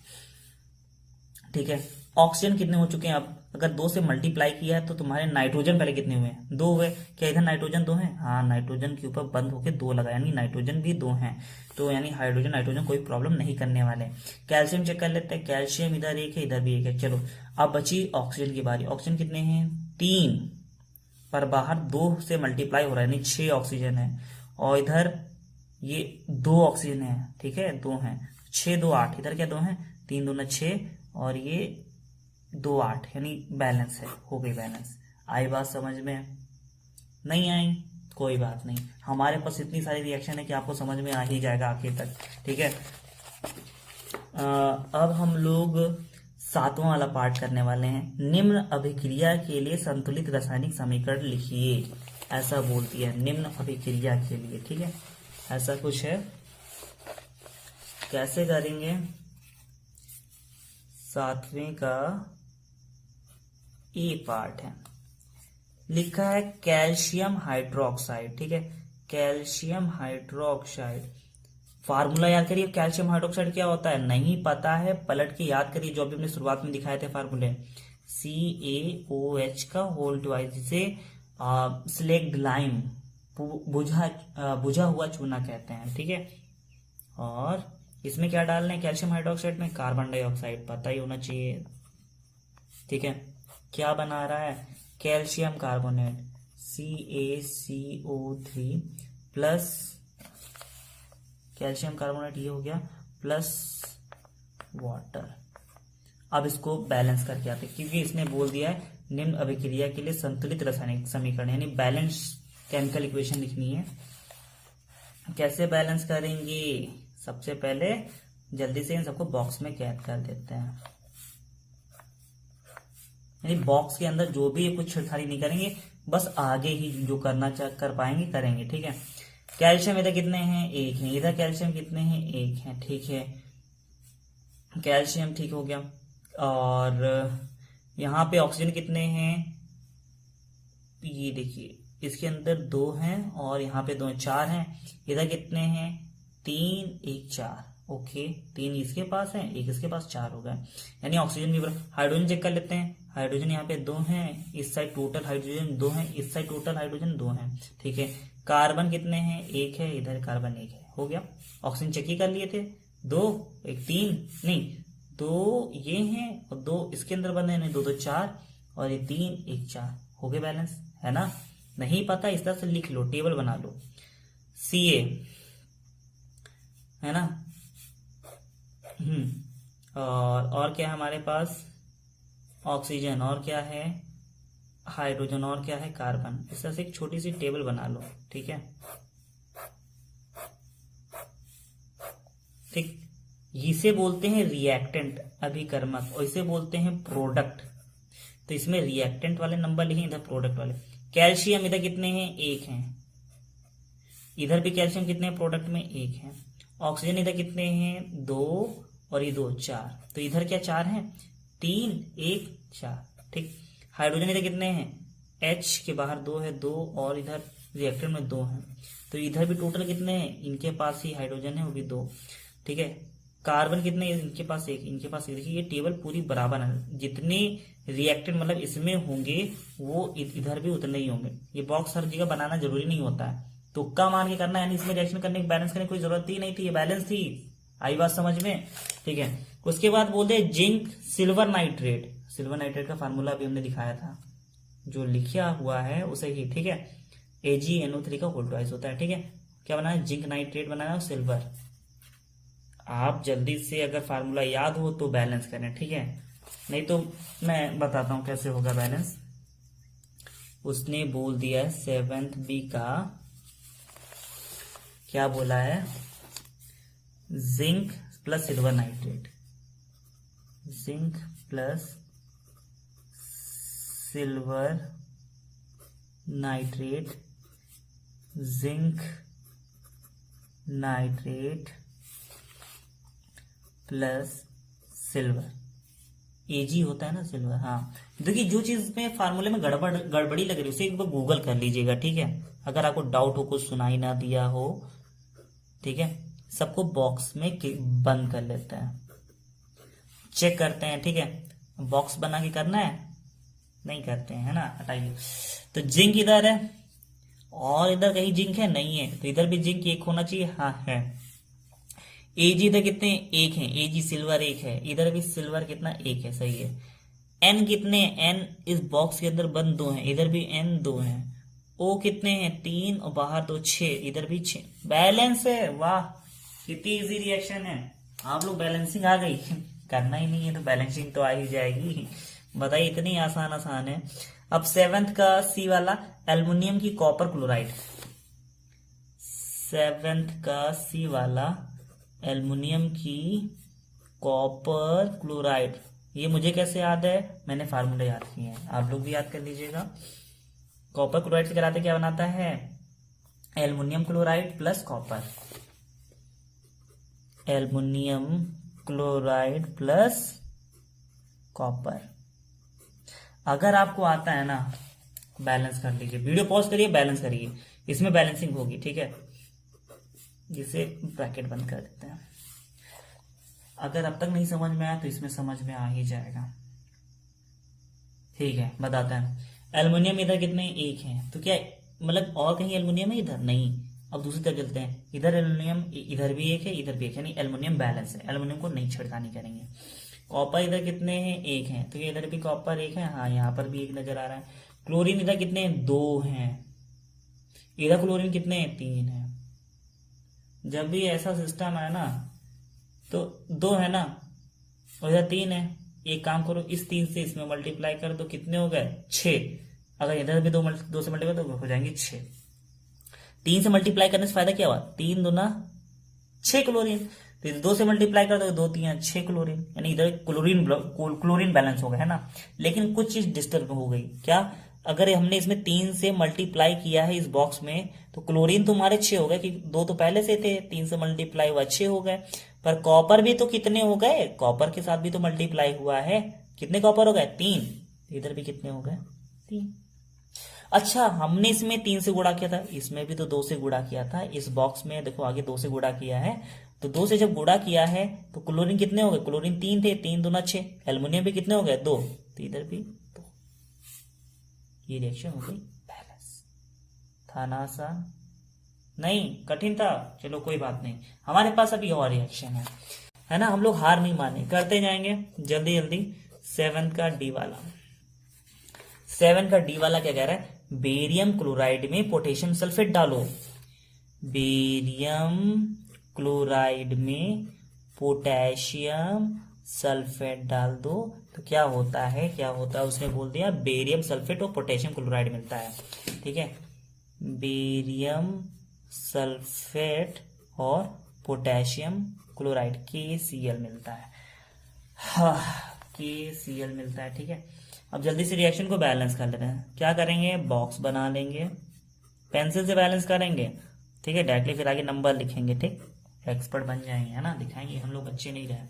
ठीक है, ऑक्सीजन कितने हो चुके हैं अब, अगर 2 से मल्टीप्लाई किया है तो तुम्हारे नाइट्रोजन पहले कितने हुए हैं, 2 हुए। क्या इधर नाइट्रोजन 2 हैं? हाँ, नाइट्रोजन के ऊपर बंद होके 2 लगा, यानी नाइट्रोजन भी 2 हैं, तो यानी हाइड्रोजन नाइट्रोजन कोई प्रॉब्लम नहीं करने वाले। कैल्शियम चेक कर लेते हैं, कैल्शियम इधर 1 है, इधर भी 1 है। चलो अब बची ऑक्सीजन की बारी। ऑक्सीजन कितने हैं? 3, पर बाहर 2 से मल्टीप्लाई हो रहा है, यानी 6 ऑक्सीजन है, और इधर ये 2 ऑक्सीजन है। ठीक है, 2 हैं, 6 2 8, इधर क्या 2 हैं, 3 2 6, और ये 2 8, यानी बैलेंस है, हो गई बैलेंस। आई बात समझ में? नहीं आई? कोई बात नहीं, हमारे पास इतनी सारी रिएक्शन है कि आपको समझ में आ ही जाएगा आखिर तक। ठीक है, अब हम लोग 7वां वाला पार्ट करने वाले हैं। निम्न अभिक्रिया के लिए संतुलित रासायनिक समीकरण लिखिए, ऐसा बोलती है, निम्न अभिक्रिया के लिए। ठीक है, ऐसा कुछ है, कैसे करेंगे? 7वें का ए पार्ट है, लिखा है कैल्शियम हाइड्रोक्साइड। ठीक है, कैल्शियम हाइड्रोक्साइड, फार्मूला याद करिए। कैल्शियम हाइड्रोक्साइड क्या होता है, नहीं पता है, पलट के याद करिए, जो अभी हमने शुरुआत में दिखाए थे फार्मूले, CaOH का होल ट्वाइस, जिसे स्लेक्ड लाइम, बुझा हुआ चूना कहते हैं। ठीक है, और इसमें क्या डालना है कैल्शियम हाइड्रोक्साइड में? कार्बन डाइऑक्साइड, पता ही होना चाहिए। ठीक है, क्या बना रहा है? Calcium carbonate, CaCO3 plus calcium carbonate, ये हो गया, प्लस वाटर। अब इसको बैलेंस करके आते हैं, क्योंकि इसने बोल दिया है निम्न अभिक्रिया के लिए संतुलित रासायनिक समीकरण, यानी बैलेंस केमिकल इक्वेशन लिखनी है। कैसे बैलेंस करेंगे? सबसे पहले जल्दी से इन सबको बॉक्स में कैद कर देते हैं, यानी बॉक्स के अंदर जो भी कुछ छेड़छाड़ी नहीं करेंगे, बस आगे ही जो करना कर पाएंगे करेंगे। ठीक है, कैल्शियम इधर कितने हैं? 1 हैं, इधर कैल्शियम कितने हैं? 1 हैं। ठीक है, कैल्शियम ठीक हो गया, और यहाँ पे ऑक्सीजन कितने हैं? ये देखिए, इसके अंदर 2 हैं, और यहाँ पे 2 हैं, 4 हैं। इधर कितने हैं? 3 1 4, ओके, 3 इसके पास है, 1 इसके पास, 4 हो गए, यानी ऑक्सीजन भी बराबर। हाइड्रोजन चेक कर लेते हैं, हाइड्रोजन यहाँ पे 2 हैं, इस साइड टोटल हाइड्रोजन 2 हैं, इस साइड टोटल हाइड्रोजन 2 हैं। ठीक है, कार्बन कितने हैं? 1 है, इधर कार्बन 1 है, हो गया। ऑक्सीजन चेक ही कर लिए थे, 2 1 3 नहीं, 2 ये हैं और 2 इसके अंदर बने हैं, 2 2 4, और ये 3 1 4, हो गए बैलेंस, है ना? नहीं पता इस तरह से लिख लो, टेबल बना लो। Ca है ना, और क्या है हमारे पास? ऑक्सीजन, और क्या है? हाइड्रोजन, और क्या है? कार्बन। इस तरह से एक छोटी सी टेबल बना लो। ठीक है, ठीक, इसे बोलते हैं रिएक्टेंट, अभिकर्मक, और इसे बोलते हैं प्रोडक्ट। तो इसमें रिएक्टेंट वाले नंबर लिखें, इधर प्रोडक्ट वाले। कैल्शियम इधर कितने हैं? 1 हैं, इधर भी कैल्शियम कितने हैं? प्रोडक्ट में 1 है। ऑक्सीजन इधर कितने हैं? 2, और ये 2 4, तो इधर क्या 4 हैं? 3 1 4। ठीक, हाइड्रोजन इधर कितने हैं? H के बाहर 2 है, 2, और इधर रिएक्टेंट में 2 हैं, तो इधर भी टोटल कितने हैं? इनके पास ही हाइड्रोजन है, वो भी 2। ठीक है, कार्बन कितने हैं? इनके पास 1, इनके पास 1। देखिए ये टेबल पूरी बराबर है, जितने रिएक्टेंट मतलब इसमें होंगे वो इधर भी उतने ही होंगे। ये बॉक्स हर जगह बनाना जरूरी नहीं होता है, तुक्का मान के करना है, यानी इसमें रिएक्शन करने की बैलेंस करने की कोई जरूरत ही नहीं थी, ये बैलेंस थी। आई बात समझ में? ठीक है, उसके बाद बोलते हैं zinc silver nitrate. Silver nitrate का फार्मूला भी हमने दिखाया था, जो लिखा हुआ है उसे ही। ठीक है, AgNO3 का होल ट्वाइस होता है। ठीक है, क्या बनाना है? जिंक नाइट्रेट बनाना है, सिल्वर। आप जल्दी से अगर फार्मूला याद हो तो बैलेंस करें, ठीक है, नहीं तो मैं बताता हूं कैसे होगा बैलेंस। उसने बोल दिया है 7th B का, क्या बोला है? Zinc plus silver nitrate, zinc plus silver nitrate, zinc nitrate plus silver. AG होता है ना सिल्वर। हाँ, देखिए जो चीज में फार्मूले में गड़बड़ी लग रही है उसे एक बार गूगल कर लीजिएगा, ठीक है। अगर आपको डाउट हो, कुछ सुनाई ना दिया हो, ठीक है। सबको बॉक्स में बंद कर लेते हैं, चेक करते हैं, ठीक है। बॉक्स बना के करना है, नहीं करते हैं, है ना, हटाइए। तो जिंक इधर है और इधर कहीं जिंक है, नहीं है, तो इधर भी जिंक एक होना चाहिए, हाँ है। एजी इधर कितने, एक है, एजी सिल्वर एक है, इधर भी सिल्वर कितना, एक है, सही है। एन कितने, एन इस बॉक्स के अंदर बंद दो हैं, इधर भी एन दो हैं। ओ कितने हैं, तीन, और बाहर दो, छह, इधर भी छह, बैलेंस है। वाह, कितनी इजी रिएक्शन है। आप लोग बैलेंसिंग आ गई करना ही नहीं है तो बैलेंसिंग तो आ ही जाएगी। बताइए, इतनी आसान आसान है। अब सेवेंथ का सी वाला, एल्युमिनियम की कॉपर क्लोराइड। सेवेंथ का सी वाला, एल्युमिनियम की कॉपर क्लोराइड। ये मुझे कैसे याद है, मैंने फार्मूला याद किए हैं, आप लोग भी याद कर लीजिएगा। कॉपर क्लोराइड से कराते क्या बनाता है, aluminium chloride plus copper, aluminium chloride plus copper. अगर आपको आता है ना, बैलेंस कर लीजिए, वीडियो पॉज करिए, बैलेंस करिए, इसमें बैलेंसिंग होगी, ठीक है। जिसे ब्रैकेट बंद कर देते हैं। अगर अब तक नहीं समझ में आया तो इसमें समझ में आ ही जाएगा, ठीक है। बताते हैं, एल्युमिनियम इधर कितने, एक है, तो क्या मतलब और कहीं एल्युमिनियम है इधर, नहीं। अब दूसरी तरफ चलते हैं, इधर एल्युमिनियम, इधर भी एक है, इधर भी एक है, नहीं, एल्युमिनियम बैलेंस है, एल्युमिनियम को नहीं छिड़कानी करेंगे। कॉपर इधर कितने हैं, एक है, तो इधर भी कॉपर एक है, हाँ यहाँ पर भी एक नजर आ रहा है। क्लोरीन इधर कितने हैं, दो हैं, इधर क्लोरीन कितने हैं, तीन है। जब भी ऐसा सिस्टम है ना, तो दो है ना और इधर तीन है, एक काम करो, इस तीन से इसमें मल्टीप्लाई कर दो, कितने हो गए, छह। अगर इधर भी दो से मल्टीप्लाई तो हो जाएंगे छह। तीन से मल्टीप्लाई करने से फायदा क्या हुआ, तीन दूना छह क्लोरीन, तो इधर दो से मल्टीप्लाई कर दो, दो तीन छह क्लोरीन, यानी इधर क्लोरीन बैलेंस हो गया, है ना। लेकिन कुछ चीज डिस्टर्ब हो गई, क्या, अगर हमने इसमें तीन से मल्टीप्लाई किया है इस बॉक्स में, तो क्लोरीन तुम्हारे छह हो गए, कि दो तो पहले से थे, तीन से मल्टीप्लाई हुआ छह हो गए। पर कॉपर भी तो कितने हो गए, कॉपर के साथ भी तो मल्टीप्लाई हुआ है, कितने कॉपर हो गए, तीन, इधर भी कितने हो गए, तीन। अच्छा, हमने इसमें तीन से गुणा किया था, इसमें भी तो दो से गुणा किया था, इस बॉक्स में देखो आगे दो से गुणा किया है, तो दो से जब गुणा किया है तो क्लोरीन कितने हो गए, क्लोरीन तीन थे, तीन दूना छह, एल्युमिनियम भी कितने हो गए, दो, तो इधर भी दो। ये रिएक्शन हो गई बैलेंस। था ना आसान, नहीं कठिन था, चलो कोई बात नहीं। हमारे पास अभी और रिएक्शन है ना, हम लोग हार नहीं माने, करते जाएंगे जल्दी जल्दी। सेवन का डी वाला, सेवन का डी वाला क्या कह रहा है, बेरियम क्लोराइड में पोटेशियम सल्फेट डालो। बेरियम क्लोराइड में पोटेशियम सल्फेट डाल दो, तो क्या होता है, क्या होता है, उसने बोल दिया बेरियम सल्फेट और पोटेशियम क्लोराइड मिलता है, ठीक है। बेरियम सल्फेट और पोटेशियम क्लोराइड KCl मिलता है, हाँ KCl मिलता है, ठीक है। अब जल्दी से रिएक्शन को बैलेंस कर लेते हैं। क्या करेंगे, बॉक्स बना लेंगे, पेंसिल से बैलेंस करेंगे, ठीक है, डायरेक्टली फिर आगे नंबर लिखेंगे, ठीक, एक्सपर्ट बन जाएंगे, है ना, दिखाएंगे हम लोग बच्चे नहीं रहे।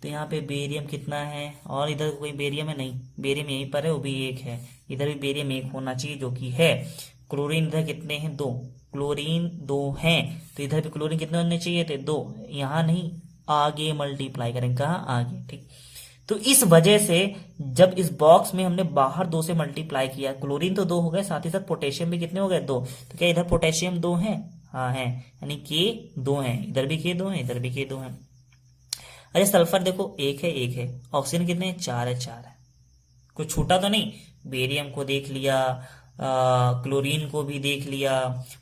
तो यहाँ पे बेरियम कितना है, और इधर कोई बेरियम है, नहीं, बेरियम यहीं पर है, वो भी एक है, इधर भी बेरियम एक होना चाहिए, जो कि है। क्लोरीन इधर कितने हैं, दो, क्लोरीन दो हैं, तो इधर भी क्लोरीन कितने होने चाहिए थे, दो, यहाँ नहीं, आगे मल्टीप्लाई करेंगे, कहाँ, आगे, ठीक। तो इस वजह से जब इस बॉक्स में हमने बाहर दो से मल्टीप्लाई किया, क्लोरीन तो दो हो गए, साथ ही साथ पोटेशियम भी कितने हो गए, दो, तो क्या इधर पोटेशियम दो है, हाँ है, यानी के दो हैं, इधर भी के दो हैं, इधर भी के दो हैं। अरे सल्फर देखो, एक है, एक है, ऑक्सीजन कितने हैं, चार है, चार है, कुछ छूटा तो नहीं, बेरियम को देख लिया, क्लोरीन को भी देख लिया,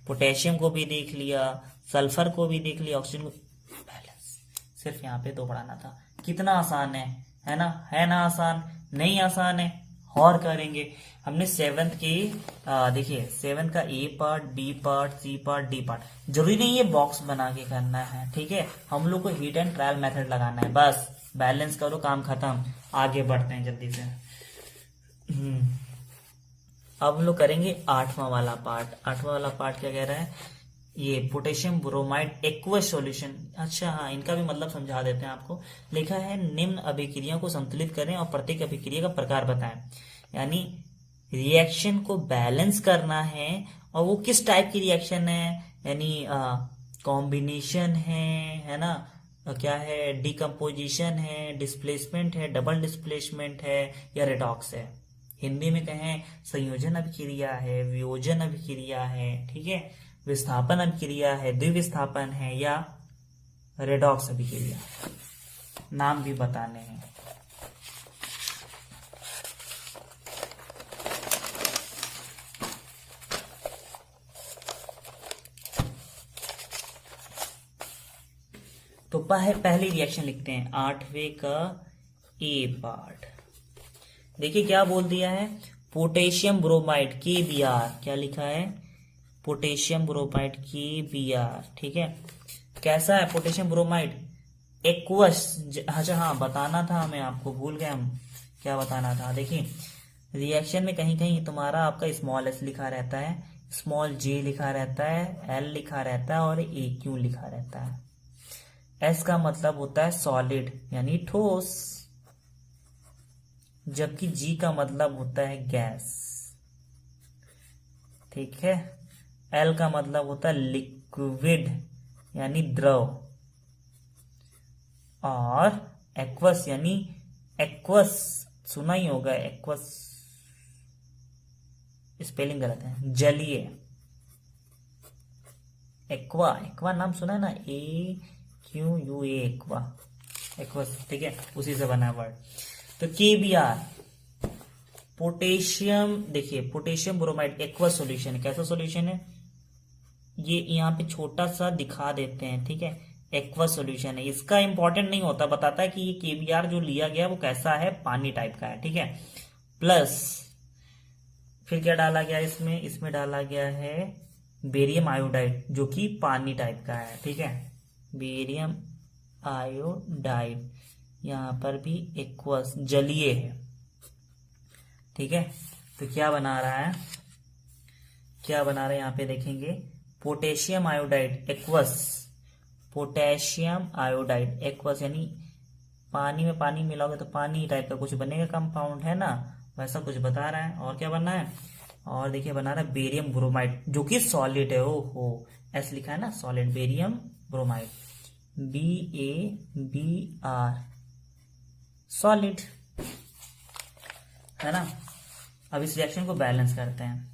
पोटेशियम को भी देख लिया, सल्फर को भी देख लिया, ऑक्सीजन को, बैलेंस। सिर्फ यहाँ पे दो बढ़ाना था, कितना आसान है ना, है ना आसान, नहीं आसान है, और करेंगे। हमने सेवंथ की देखिए, सेवंथ का A part, B part, C part, D part, जरूरी नहीं है बॉक्स बना के करना है, ठीक है, हम लोग को हीट एंड ट्रायल मेथड लगाना है, बस बैलेंस करो, काम खत्म, आगे बढ़ते हैं जल्दी से। अब हम लोग करेंगे आठवां वाला पार्ट। आठवां वाला पार्ट क्या कह रहा है, ये पोटेशियम ब्रोमाइड एक्वस सॉल्यूशन। अच्छा हाँ, इनका भी मतलब समझा देते हैं आपको। लिखा है निम्न अभिक्रिया को संतुलित करें और प्रत्येक अभिक्रिया का प्रकार बताएं। यानी रिएक्शन को बैलेंस करना है, और वो किस टाइप की रिएक्शन है, यानी कॉम्बिनेशन है ना, क्या है, डिकम्पोजिशन है, डिस्प्लेसमेंट है, डबल डिस्प्लेसमेंट है, या रेडॉक्स है। हिंदी में कहें संयोजन अभिक्रिया है, वियोजन अभिक्रिया है, ठीक है, विस्थापन अभिक्रिया है, द्विविस्थापन है, या रेडॉक्स अभिक्रिया, नाम भी बताने हैं। तो पहली रिएक्शन लिखते हैं, 8वें का ए पार्ट। देखिए क्या बोल दिया है, पोटेशियम ब्रोमाइड KBr, क्या लिखा है, पोटेशियम ब्रोमाइड KBr, ठीक है। कैसा है पोटेशियम ब्रोमाइड, एक्वस। अच्छा हाँ, बताना था हमें, आपको भूल गए हम, क्या बताना था। देखिए रिएक्शन में कहीं कहीं तुम्हारा आपका स्मॉल s लिखा रहता है, स्मॉल j लिखा रहता है, l लिखा रहता है, और AQ लिखा रहता है। S का मतलब होता है सॉलिड यानी ठोस, जबकि G का मतलब होता है गैस, ठीक है। L का मतलब होता है लिक्विड यानी द्रव, और एक्वस यानी एक्वस, सुना ही होगा एक्वस, स्पेलिंग गलत है, जलीय। एक्वा, एक्वा नाम सुना है ना, AQUA, एक्वा, एक्वस, ठीक है, उसी से बना वर्ड। तो KBr पोटेशियम, देखिए पोटेशियम ब्रोमाइड एक्वस सॉल्यूशन है। कैसा सॉल्यूशन है, ये यहाँ पे छोटा सा दिखा देते हैं, ठीक है, एक्वस सॉल्यूशन है। इसका इंपॉर्टेंट नहीं होता, बताता है कि ये KBr जो लिया गया वो कैसा है, पानी टाइप का है, ठीक है। प्लस फिर क्या डाला गया इसमें, इसमें डाला गया है बेरियम आयोडाइड, जो कि पानी टाइप का है, ठीक है, बेरियम आयोडाइड। यहाँ पर भी एक्वस, जलीय है, ठीक है। तो क्या बना रहा है, क्या बना रहा है, यहाँ पे देखेंगे, potassium iodide aqueous, potassium iodide aqueous, यानी पानी में पानी मिलाओगे तो पानी टाइप का कुछ बनेगा, कंपाउंड है ना, वैसा कुछ बता रहा है। और क्या बनना है, और देखिए बना रहा है बेरियम ब्रोमाइड, जो कि सॉलिड है, ओहो, एस लिखा है ना, solid, barium bromide, BaBr, solid, है ना। अब इस रिएक्शन को बैलेंस करते हैं।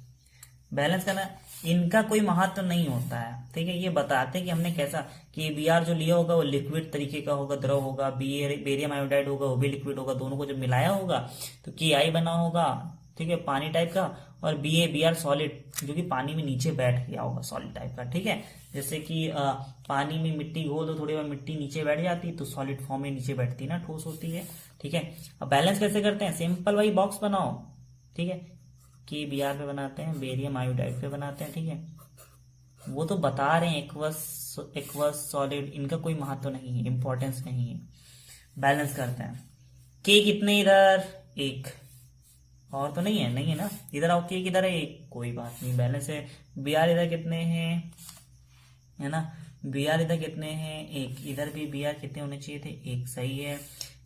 बैलेंस करना, इनका कोई महत्व नहीं होता है, ठीक है। ये बताते हैं कि हमने कैसा, कि BR जो लिया होगा वो लिक्विड तरीके का होगा, द्रव होगा, बेरियम आयोडाइड होगा वो भी लिक्विड होगा, दोनों को जब मिलाया होगा तो KI बना होगा, ठीक है, पानी टाइप का, और BaBr सॉलिड, जो कि पानी में नीचे बैठ गया होगा, सॉलिड टाइप का, ठीक है। जैसे कि पानी में मिट्टी घोल दो, थोड़ी बार मिट्टी नीचे बैठ जाती है तो सॉलिड फॉर्म में नीचे बैठती है ना, ठोस होती है, ठीक है। अब बैलेंस कैसे करते हैं, सिंपल वही बॉक्स बनाओ, ठीक है, KBr पे बनाते हैं, बेरियम आयोडाइड पे बनाते हैं, ठीक है। वो तो बता रहे हैं एक्वस सॉलिड, इनका कोई महत्व नहीं है, इंपॉर्टेंस नहीं है। बैलेंस करते हैं, K कितने इधर, एक, और तो नहीं है, नहीं है ना, इधर आओ, K किधर है, एक, कोई बात नहीं, बैलेंस है। Br इधर कितने हैं, है ना, Br इधर कितने हैं, एक, इधर भी Br कितने होने चाहिए थे, एक, सही है।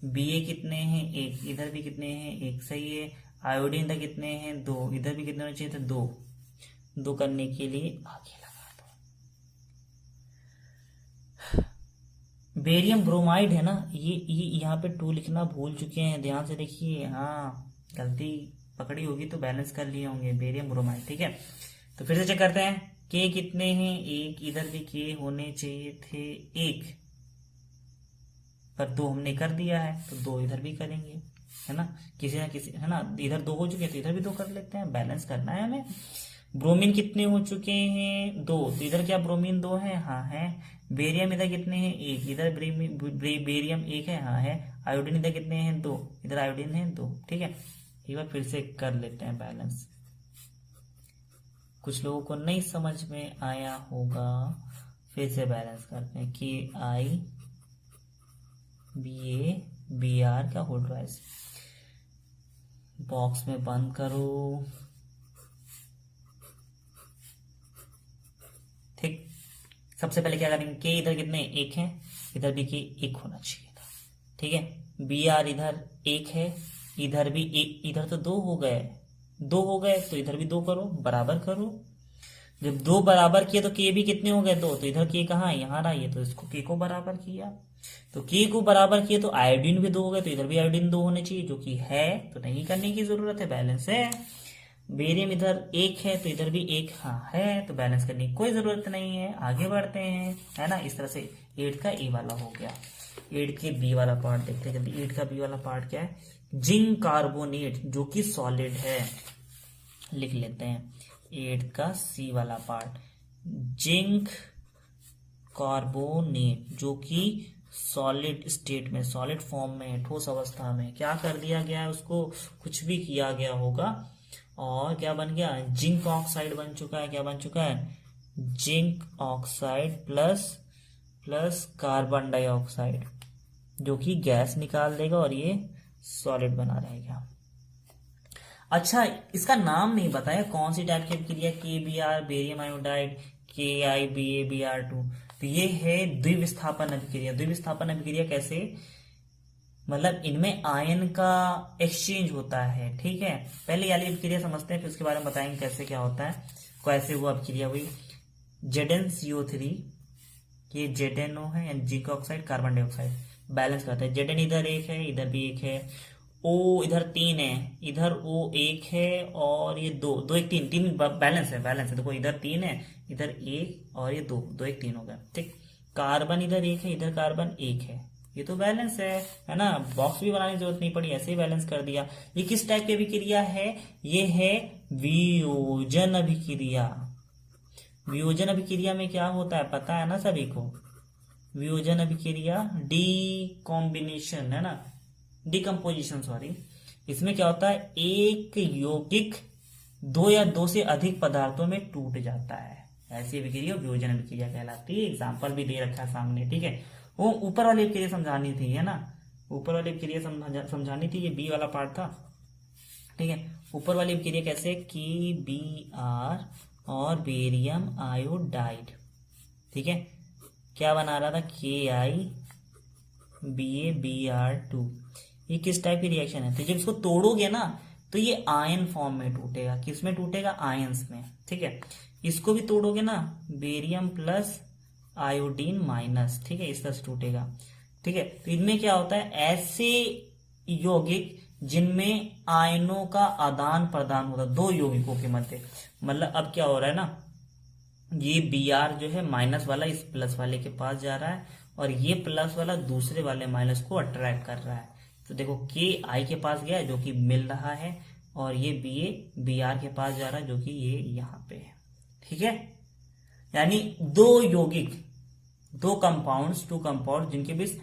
Ba कितने हैं, एक, इधर भी कितने हैं, एक, सही है। आयोडीन इधर कितने हैं, दो, इधर भी कितने होने चाहिए थे, दो, दो करने के लिए आगे लगा दो। बेरियम ब्रोमाइड है ना, ये यहाँ पे 2 लिखना भूल चुके हैं, ध्यान से देखिए, हाँ गलती पकड़ी होगी तो बैलेंस कर लिए होंगे, बेरियम ब्रोमाइड, ठीक है। तो फिर से चेक करते हैं, K कितने हैं, एक, इधर भी K होने चाहिए थे, एक, पर 2 हमने कर दिया है तो 2 इधर भी करेंगे, है ना, किसी ना किसी, है ना, इधर 2 हो चुके तो इधर भी 2 कर लेते हैं, बैलेंस करना है हमें। ब्रोमीन कितने हो चुके हैं, 2, तो इधर क्या ब्रोमीन 2 है, हाँ है। बेरियम इधर कितने हैं, एक, इधर बेरियम 1 है, हाँ है। आयोडीन इधर कितने हैं, 2, इधर आयोडीन है 2, ठीक है। एक बार फिर से कर लेते हैं बैलेंस, कुछ लोगों को नहीं समझ में आया होगा, फिर से बैलेंस करते हैं, KIBaBr का होल राइज, बॉक्स में बंद करो, ठीक। सबसे पहले क्या करेंगे, के इधर कितने एक है, इधर भी के एक होना चाहिए था, ठीक है। बी आर इधर एक है, इधर भी एक, इधर तो दो हो गए, दो हो गए तो इधर भी दो करो, बराबर करो। जब दो बराबर किए तो के भी कितने हो गए, दो, तो इधर के कहाँ है, यहाँ रहा, ये तो इसको के को बराबर किया, तो के को बराबर किए तो आयोडीन भी दो हो गए, तो इधर भी आयोडीन दो होने चाहिए, जो कि है, तो नहीं करने की जरूरत है, बैलेंस है। बेरियम इधर एक है तो इधर भी एक हाँ है, तो बैलेंस करने की कोई जरूरत नहीं है, आगे बढ़ते हैं, है ना। इस तरह से 8 का ए वाला हो गया। 8 के बी वाला पार्ट देखते हैं जल्दी। 8 का बी वाला पार्ट क्या है, जिंक कार्बोनेट जो कि सॉलिड है, लिख लेते हैं। 8 का सी वाला पार्ट, जिंक कार्बोनेट जो कि सॉलिड स्टेट में, सॉलिड फॉर्म में, ठोस अवस्था में क्या कर दिया गया है, उसको कुछ भी किया गया होगा और क्या बन गया, जिंक ऑक्साइड बन चुका है। क्या बन चुका है, zinc oxide plus carbon dioxide, जो कि गैस निकाल देगा और ये सॉलिड बना रहेगा। अच्छा, इसका नाम नहीं बताया कौन सी टाइप की अभिक्रिया, के B are barium iodide, K I B A B R two, तो ये है द्विविस्थापन अभिक्रिया। द्विविस्थापन अभिक्रिया कैसे, मतलब इनमें आयन का एक्सचेंज होता है, ठीक है। पहले वाली अभिक्रिया समझते हैं, फिर उसके बारे में बताएंगे कैसे क्या होता है, कैसे वो अभिक्रिया हुई। ZnCO3, ये ZnO है, यानी zinc oxide carbon dioxide, balance करता है। Zn इधर एक है, इधर भी एक है, O इधर 3 है, इधर O एक है, और ये दो, दो एक तीन, तीन बैलेंस है, बैलेंस है। देखो इधर 3 है, इधर एक, और ये दो, दो एक 3 हो गया, ठीक। कार्बन इधर एक है, इधर कार्बन एक है, ये तो बैलेंस है ना। बॉक्स भी बनाने की जरूरत नहीं पड़ी, ऐसे ही बैलेंस कर दिया। ये किस टाइप की अभिक्रिया है, ये है वियोजन अभिक्रिया। वियोजन अभिक्रिया में क्या होता है पता है ना सभी को, वियोजन अभिक्रिया डीकॉम्बिनेशन है ना, डिकम्पोजिशन सॉरी। इसमें क्या होता है, एक यौगिक दो या दो से अधिक पदार्थों में टूट जाता है, ऐसी अभिक्रिया वियोजन अभिक्रिया कहलाती है। एग्जाम्पल भी दे रखा है सामने, ठीक है। वो ऊपर वाली अभिक्रिया समझानी थी, है ना, ऊपर वाली अभिक्रिया समझानी थी, ये बी वाला पार्ट था, ठीक है। ऊपर वाली अभिक्रिया कैसे, की बी आर और बेरियम आयोडाइड, ठीक है, क्या बना रहा था, K I B A B R two. ये किस टाइप की रिएक्शन है, तो जब इसको तोड़ोगे ना तो ये आयन फॉर्म में टूटेगा, किस में टूटेगा, आयंस में, ठीक है। इसको भी तोड़ोगे ना, बेरियम प्लस आयोडीन माइनस, ठीक है, इस तरह से टूटेगा, ठीक है। तो इनमें क्या होता है, ऐसे यौगिक जिनमें आयनों का आदान प्रदान होता है दो यौगिकों के मध्य, मतलब अब क्या हो रहा है ना, ये बी आर जो है माइनस वाला इस प्लस वाले के पास जा रहा है, और ये प्लस वाला दूसरे वाले माइनस को अट्रैक्ट कर रहा है। तो देखो के आई के पास गया जो कि मिल रहा है, और ये बी ए बी आर के पास जा रहा है जो कि ये यहाँ पे है, ठीक है। यानी दो यौगिक, दो कंपाउंड्स, टू कंपाउंड जिनके बीच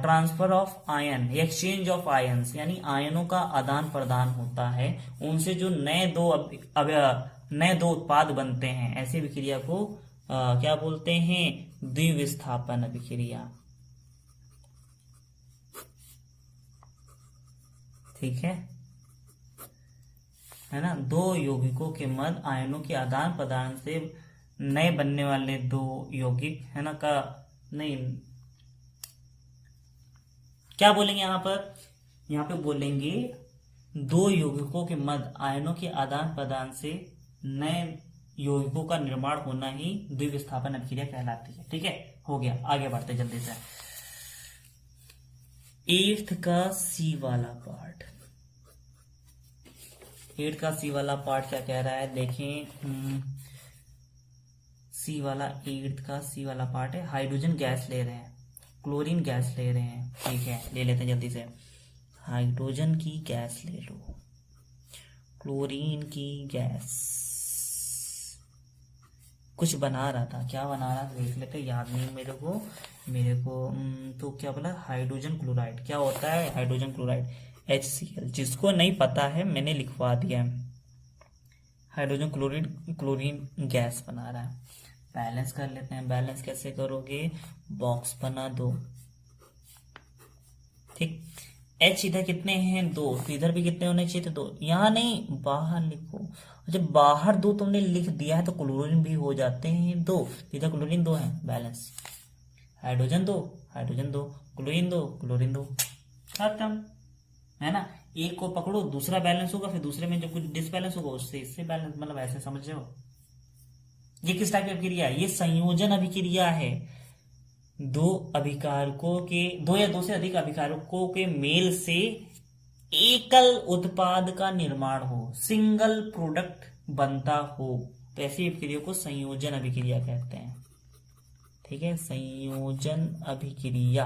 transfer of ion, exchange of ions, यानी आयनों का आदान प्रदान होता है, उनसे जो नए दो उत्पाद बनते हैं, ऐसी अभिक्रिया को क्या बोलते हैं, द्विविस्थापन अभिक्रिया, ठीक है ना। दो यौगिकों के मध्य आयनों के आदान प्रदान से नए बनने वाले दो यौगिक, है ना, का नहीं, क्या बोलेंगे यहाँ पे बोलेंगे दो यौगिकों के मध्य आयनों के आदान प्रदान से नए यौगिकों का निर्माण होना ही द्विविस्थापन अभिक्रिया कहलाती है, ठीक है। हो गया, आगे बढ़ते जल्दी से। 8th का सी वाला पार्ट, 8 का सी वाला पार्ट क्या कह रहा है, देखें, सी वाला 8 का सी वाला पार्ट है, हाइड्रोजन गैस ले रहे हैं, क्लोरीन गैस ले रहे हैं, ठीक है, ले लेते हैं जल्दी से। हाइड्रोजन की गैस ले लो, क्लोरीन की गैस, कुछ बना रहा था, क्या बना रहा था देख लेते, याद नहीं मेरे को तो क्या बोला, हाइड्रोजन क्लोराइड। क्या होता है हाइड्रोजन क्लोराइड, HCl, जिसको नहीं पता है मैंने लिखवा दिया है। हाइड्रोजन क्लोरीन गैस बना रहा है, बैलेंस कर लेते हैं। बैलेंस कैसे करोगे, बॉक्स बना दो, ठीक। H इधर कितने हैं 2, तो इधर भी कितने होने चाहिए थे 2, यहाँ नहीं बाहर लिखो। जब बाहर 2 तुमने लिख दिया है तो क्लोरीन भी हो जाते हैं 2, इधर क्लोरीन 2 है, balance. Hydrogen 2, hydrogen 2, chlorine 2, chlorine 2, खत्म, है ना। एक को पकड़ो, दूसरा बैलेंस होगा, फिर दूसरे में जो कुछ डिसबैलेंस होगा उससे इससे बैलेंस, मतलब ऐसे समझ रहे हो। ये किस टाइप की अभिक्रिया है, ये संयोजन अभिक्रिया है। दो अभिकारकों के, दो या दो से अधिक अभिकारकों के मेल से एकल उत्पाद का निर्माण हो, सिंगल प्रोडक्ट बनता हो, तो ऐसी अभिक्रिया को संयोजन अभिक्रिया कहते हैं। ठीक है, संयोजन अभिक्रिया,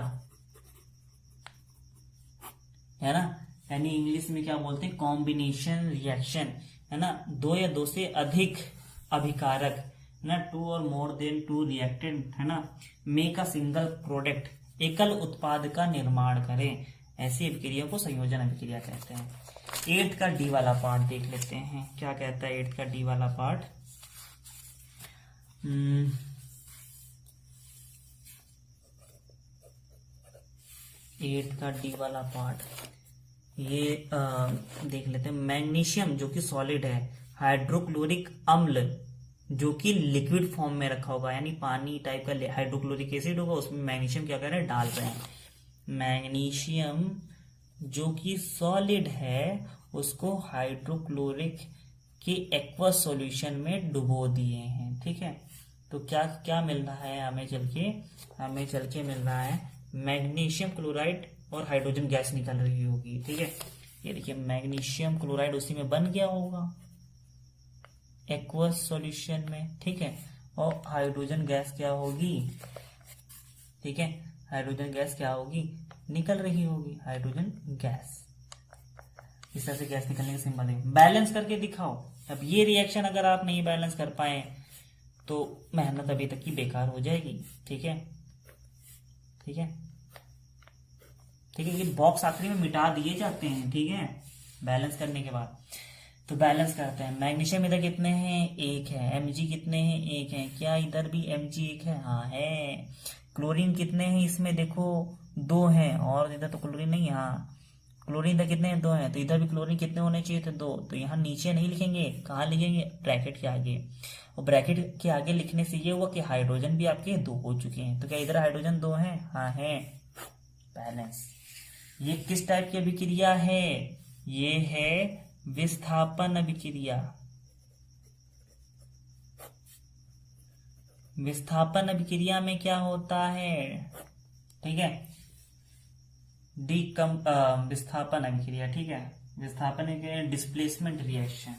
है ना। यानी इंग्लिश में क्या बोलते हैं, कॉम्बिनेशन रिएक्शन, है ना। दो या दो से अधिक अभिकारक, है ना, 2 और मोर देन 2 रिएक्टेंट, है ना, मेक अ सिंगल प्रोडक्ट, एकल उत्पाद का निर्माण करें, ऐसी अभिक्रिया को संयोजन अभिक्रिया कहते हैं। 8th का डी वाला पार्ट देख लेते हैं, क्या कहता है 8th का डी वाला पार्ट। 8th का डी वाला पार्ट ये देख लेते हैं। मैग्नीशियम जो कि सॉलिड है, हाइड्रोक्लोरिक अम्ल जो कि लिक्विड फॉर्म में रखा होगा, यानी पानी टाइप का हाइड्रोक्लोरिक एसिड होगा, उसमें मैग्नीशियम क्या कर रहे हैं, डाल रहे हैं। मैग्नीशियम जो कि सॉलिड है उसको हाइड्रोक्लोरिक के एक्वस सॉल्यूशन में डुबो दिए हैं। ठीक है, तो क्या क्या मिल रहा है हमें चल के मिल रहा है मैग्नीशियम क्लोराइड और हाइड्रोजन गैस निकल रही होगी। ठीक है, ये देखिए मैग्नीशियम क्लोराइड उसी में बन गया होगा एक्वस सॉल्यूशन में। ठीक है, और हाइड्रोजन गैस क्या होगी, ठीक है, हाइड्रोजन गैस क्या होगी, निकल रही होगी हाइड्रोजन गैस। इस तरह से गैस निकलने का सिंबल है। बैलेंस करके दिखाओ। अब ये रिएक्शन अगर आप नहीं बैलेंस कर पाए तो मेहनत अभी तक की बेकार हो जाएगी। ठीक है, ठीक है, ठीक है, ये बॉक्स आखिरी में मिटा दिए जाते हैं। ठीक है, बैलेंस करने के बाद तो बैलेंस करते हैं। मैग्नीशियम इधर कितने हैं, 1 है। Mg कितने हैं, 1 है। क्या इधर भी Mg 1 है, हाँ है। क्लोरीन कितने हैं इसमें, देखो 2 हैं, और इधर तो क्लोरीन नहीं, हाँ क्लोरीन इधर कितने हैं, 2 हैं, तो इधर भी क्लोरीन कितने होने चाहिए थे, 2। तो यहाँ नीचे नहीं लिखेंगे, कहाँ लिखेंगे, ब्रैकेट के आगे। और ब्रैकेट के आगे लिखने से ये हुआ कि हाइड्रोजन भी आपके 2 हो चुके हैं। तो क्या इधर हाइड्रोजन 2 हैं, हाँ है, बैलेंस। ये किस टाइप की अभिक्रिया है, ये है विस्थापन अभिक्रिया। विस्थापन अभिक्रिया में क्या होता है, ठीक है, विस्थापन अभिक्रिया, ठीक है, विस्थापन अभिक्रिया डिस्प्लेसमेंट रिएक्शन।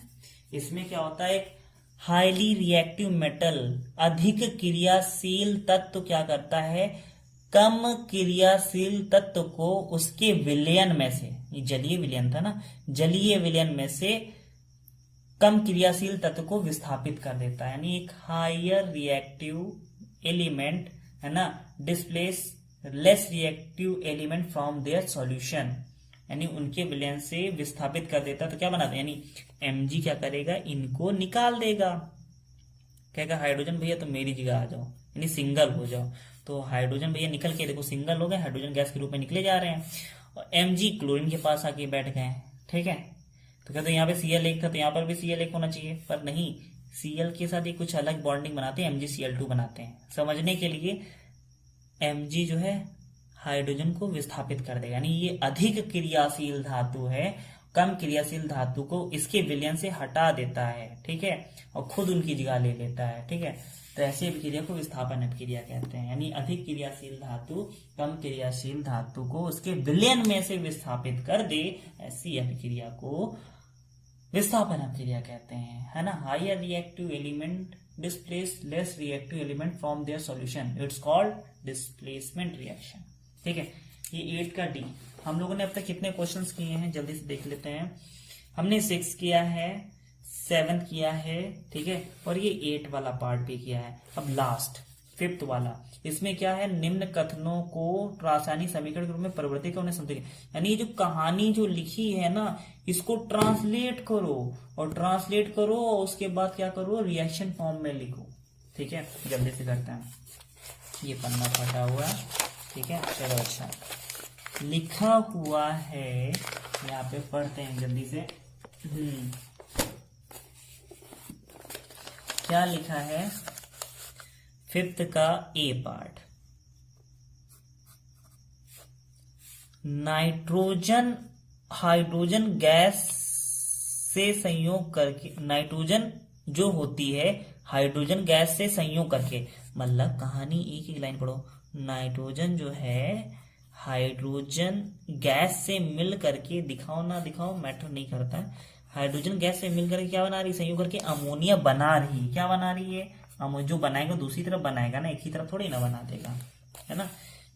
इसमें क्या होता है, हाईली रिएक्टिव मेटल, अधिक क्रियाशील तत्व क्या करता है, कम क्रियाशील तत्व को उसके विलयन में से, ये जलीय विलयन था ना, जलीय विलयन में से कम क्रियाशील तत्व को विस्थापित कर देता है। यानी एक हायर रिएक्टिव एलिमेंट, है ना, displace less reactive element from their solution, यानी उनके विलयन से विस्थापित कर देता। तो क्या बनाता है, यानी Mg क्या करेगा, इनको निकाल देगा, कहेगा हाइड्रोजन भैया तो मेरी जगह आ जाओ, यानी सिंगल हो जाओ। तो हाइड्रोजन भैया निकल के देखो सिंगल हो गए, हाइड्रोजन गैस के रूप में निकले जा रहे हैं, और Mg क्लोरीन के पास आके बैठ गए। ठीक है, तो कहते यहाँ पे Cl1 था तो यहाँ पर भी Cl1 होना चाहिए, पर नहीं, Cl के साथ ये कुछ अलग बॉन्डिंग बनाते हैं, MgCl2 बनाते हैं। समझने के लिए Mg जो है हाइड्रोजन को विस्थापित कर देगा, यानी ये अधिक क्रियाशील धातु है, कम क्रियाशील धातु को इसके विलयन से हटा देता है। ठीक है, और खुद उनकी जगह ले लेता है। ठीक है, तो ऐसी अभिक्रिया को विस्थापन अभिक्रिया कहते हैं, यानी अधिक क्रियाशील धातु कम क्रियाशील धातु को उसके विलयन में से विस्थापित कर दे, ऐसी अभिक्रिया को विस्थापन अभिक्रिया कहते हैं, है ना। Higher reactive element displace less reactive element from their solution, it's called displacement reaction. ठीक है, ये 8 का डी। हम लोगों ने अब तक कितने क्वेश्चंस किए हैं जल्दी से देख लेते हैं। हमने 6 किया है, 7 किया है, ठीक है, और ये 8 वाला पार्ट भी किया है। अब लास्ट 5th वाला, इसमें क्या है, निम्न कथनों को रासायनिक समीकरण के रूप में परिवर्तित करने समझेंगे, यानी ये जो कहानी जो लिखी है ना, इसको ट्रांसलेट करो, और ट्रांसलेट करो और उसके बाद क्या करो, रिएक्शन फॉर्म में लिखो। ठीक है, जल्दी से करते हैं, ये पन्ना फटा हुआ है। ठीक है, चलो अच्छा, लिखा हुआ है, यहाँ पे पढ़ते हैं जल्दी से। क्या लिखा है? 5th का A part, nitrogen hydrogen gas से संयोग करके, नाइट्रोजन जो होती है हाइड्रोजन गैस से संयोग करके, मतलब कहानी एक एक लाइन पढ़ो। नाइट्रोजन जो है हाइड्रोजन गैस से मिल करके, दिखाओ ना दिखाओ मैटर नहीं करता है, हाइड्रोजन गैस से मिल करके क्या बना रही? संयोग करके अमोनिया बना रही है। क्या बना रही है? जो बनाएगा दूसरी तरफ बनाएगा ना, एक ही तरफ थोड़ी ना बना देगा, है ना।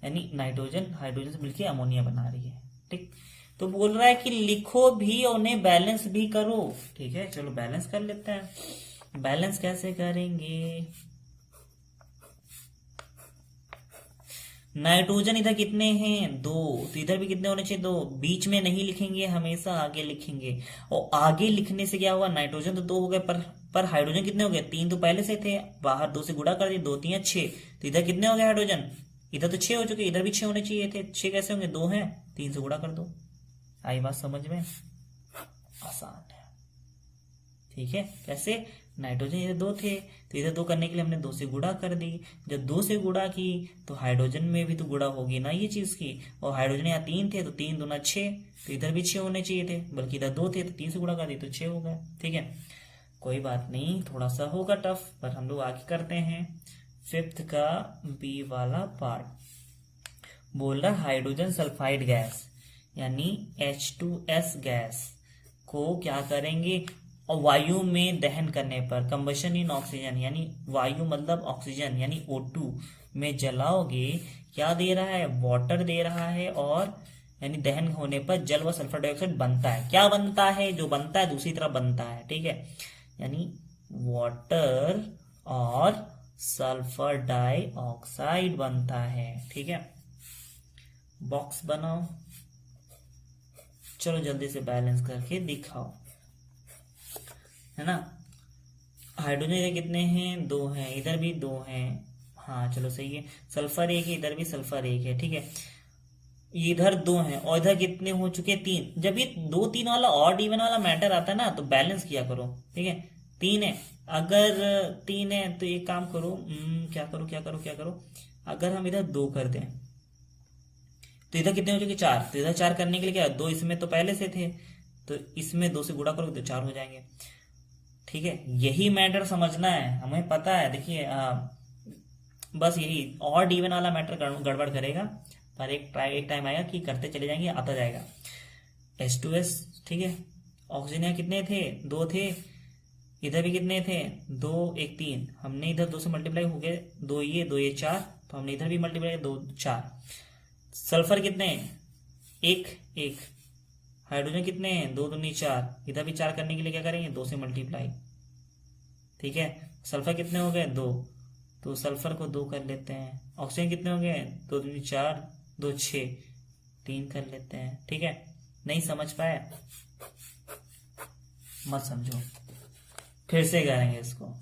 यानी नाइट्रोजन हाइड्रोजन से मिलकर अमोनिया बना रही है, ठीक। तो बोल रहा है कि लिखो भी और उन्हें बैलेंस भी करो, ठीक है। चलो बैलेंस कर लेते हैं। बैलेंस कैसे करेंगे? नाइट्रोजन इधर कितने हैं? 2, तो इधर भी कितने होने चाहिए? 2। बीच में नहीं लिखेंगे, हमेशा आगे लिखेंगे। और आगे लिखने से क्या हुआ? नाइट्रोजन तो 2 हो गए, पर हाइड्रोजन कितने हो गए? 3 तो पहले से थे, बाहर 2 से गुणा कर दिए, 2 3 6। तो इधर कितने हो गए हाइड्रोजन? इधर तो 6 हो चुके, इधर भी 6 होने चाहिए थे। 6 कैसे होंगे? 2 हैं, 3 से गुणा कर दो। आई बात समझ में? आसान है, ठीक है। कैसे? नाइट्रोजन इधर 2 थे, तो इधर 2 करने के लिए हमने 2 से गुणा कर दी। जब 2 से गुणा की तो हाइड्रोजन में भी तो गुणा होगी ना ये चीज की। और हाइड्रोजन यहाँ 3 थे, तो 3 दूना 6, तो इधर भी 6 होने चाहिए थे, बल्कि इधर 2 थे तो 3 से गुणा कर दी तो 6 हो गए, ठीक है। कोई बात नहीं, थोड़ा सा होगा टफ, पर हम लोग आगे करते हैं। 5th का बी वाला पार्ट बोल रहा हाइड्रोजन सल्फाइड गैस यानी H2S गैस को क्या करेंगे? और वायु में दहन करने पर, कंबशन इन ऑक्सीजन, यानी वायु मतलब ऑक्सीजन यानी O2 में जलाओगे, क्या दे रहा है? वाटर दे रहा है। और यानी दहन होने पर जल व सल्फर डाइऑक्साइड बनता है। क्या बनता है? जो बनता है दूसरी तरफ बनता है, ठीक है। यानी वाटर और सल्फर डाइऑक्साइड बनता है, ठीक है। बॉक्स बनाओ, चलो जल्दी से बैलेंस करके दिखाओ, है ना। हाइड्रोजन इधर कितने हैं? 2 हैं, इधर भी 2 हैं, हाँ चलो सही है। सल्फर 1 है, इधर भी सल्फर 1 है, ठीक है। इधर 2 हैं और इधर कितने हो चुके? 3। जब ये 2 3 वाला ऑड इवन वाला मैटर आता है ना, तो बैलेंस किया करो, ठीक है। 3 है, अगर 3 है तो एक काम करो, क्या करो, अगर हम इधर 2 कर दें तो इधर कितने हो चुके? 4। तो इधर 4 करने के लिए क्या? 2 इसमें तो पहले से थे, तो इसमें 2 से गुणा करोगे तो 4 हो जाएंगे, ठीक है। यही मैटर समझना है, हमें पता है। देखिए बस यही ऑड इवन वाला मैटर गड़बड़ करेगा, पर एक टाइम आएगा कि करते चले जाएंगे, आता जाएगा। H2S, ठीक है। ऑक्सीजन यहाँ कितने थे? 2 थे, इधर भी कितने थे? 2 1 3। हमने इधर 2 से मल्टीप्लाई हो गए, 2 ये 4, तो हमने इधर भी मल्टीप्लाई 2 4। सल्फर कितने? 1 1। हाइड्रोजन कितने हैं? 2 दूनी 4, इधर भी 4 करने के लिए क्या करेंगे? 2 से मल्टीप्लाई, ठीक है। सल्फर कितने हो गए? 2, तो सल्फर को 2 कर लेते हैं। ऑक्सीजन कितने हो गए? 2 दूनी 4, 2 6, 3 कर लेते हैं, ठीक है। नहीं समझ पाए मत समझो, फिर से करेंगे इसको।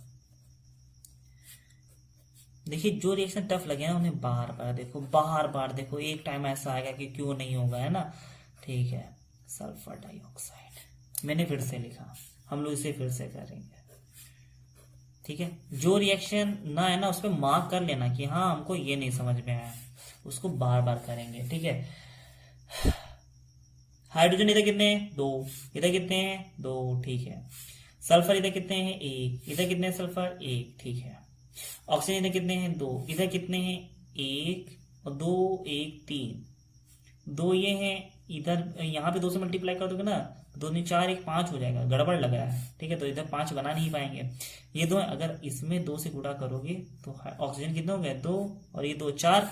देखिए जो रिएक्शन टफ लगे ना उन्हें बार बार देखो, एक टाइम ऐसा आएगा कि क्यों नहीं होगा, है ना, ठीक है। सल्फर डाइऑक्साइड मैंने फिर से लिखा, हम लोग इसे फिर से करेंगे, ठीक है। जो रिएक्शन ना है ना उस पर मार्क कर लेना कि हाँ हमको ये नहीं समझ में आया, उसको बार बार करेंगे, ठीक है। हाइड्रोजन इधर कितने हैं? 2, इधर कितने हैं? 2, ठीक है। सल्फर इधर कितने हैं? 1, इधर कितने हैं? सल्फर 1, ठीक है। ऑक्सीजन इधर कितने हैं? 2, इधर कितने हैं? 1 और 2 1 3, 2 ये हैं, इधर यहाँ पे 2 से मल्टीप्लाई कर दोगे ना, 2 नहीं 4 1 5 हो जाएगा, गड़बड़ लग रहा है, ठीक है। तो इधर 5 बना नहीं पाएंगे, ये 2 अगर इसमें 2 से गुणा करोगे तो ऑक्सीजन कितने हो गए? 2 और ये 2 4,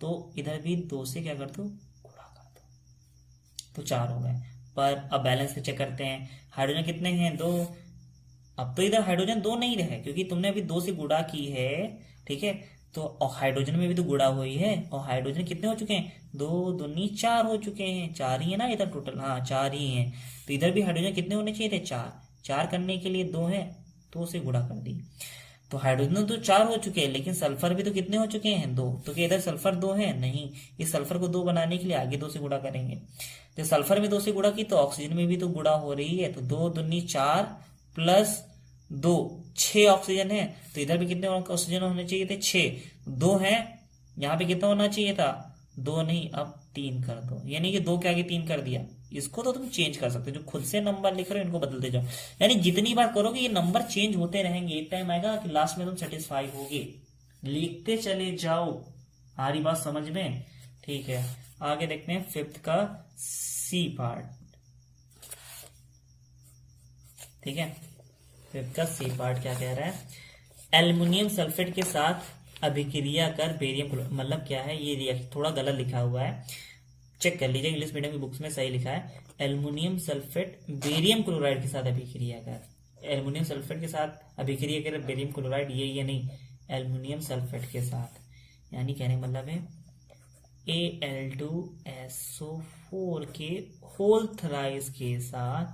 तो इधर भी 2 से क्या कर दो? गुणा कर दो, तो 4 हो गए। पर अब बैलेंस चेक करते हैं, हाइड्रोजन कितने हैं? 2। अब तो इधर हाइड्रोजन 2 नहीं रहे क्योंकि तुमने अभी 2 से गुणा की है, ठीक है। तो हाइड्रोजन में भी तो गुणा हुई है, और हाइड्रोजन कितने हो चुके हैं? 2 दूनी 4 हो चुके हैं, 4 ही है ना इधर टोटल, हाँ 4 ही हैं। तो इधर भी हाइड्रोजन कितने होने चाहिए थे? 4 करने के लिए 2 है, 2 से गुणा कर दी। तो हाइड्रोजन तो 4 हो चुके हैं, लेकिन सल्फर भी तो कितने हो चुके हैं? 2। तो क्या इधर सल्फर 2 है? नहीं, इस सल्फर को 2 बनाने के लिए आगे 2 से गुणा करेंगे। जब सल्फर में 2 से गुणा की तो ऑक्सीजन में भी तो गुणा हो रही है, तो 2 दूनी 4 प्लस 2 6 ऑक्सीजन है। तो इधर भी कितने ऑक्सीजन होने चाहिए थे? 6। 2 है, यहाँ पे कितना होना चाहिए था? 2 नहीं, अब 3 कर दो, यानी कि 2 के आगे 3 कर दिया। इसको तो तुम चेंज कर सकते हो, जो खुद से नंबर लिख रहे हो इनको बदलते जाओ। यानी जितनी बार करोगे ये नंबर चेंज होते रहेंगे, एक टाइम आएगा कि लास्ट में तुम सेटिस्फाई होगे। लिखते चले जाओ। आ रही बात समझ में? ठीक है, आगे देखते हैं 5th का सी पार्ट। ठीक है, 5th का सी पार्ट क्या कह रहा है? एल्युमिनियम सल्फेट के साथ अभिक्रिया कर बेरियम क्लोराइड, मतलब क्या है ये रिएक्शन? थोड़ा गलत लिखा हुआ है, चेक कर लीजिए, इंग्लिश मीडियम की बुक्स में सही लिखा है। एल्युमिनियम सल्फेट बेरियम क्लोराइड के साथ अभिक्रिया कर। एल्युमिनियम सल्फेट के साथ अभिक्रिया कर बेरियम क्लोराइड, ये नहीं, एल्युमिनियम सल्फेट के साथ, यानी कहने का मतलब है Al2SO4 के होल थ्राइस के साथ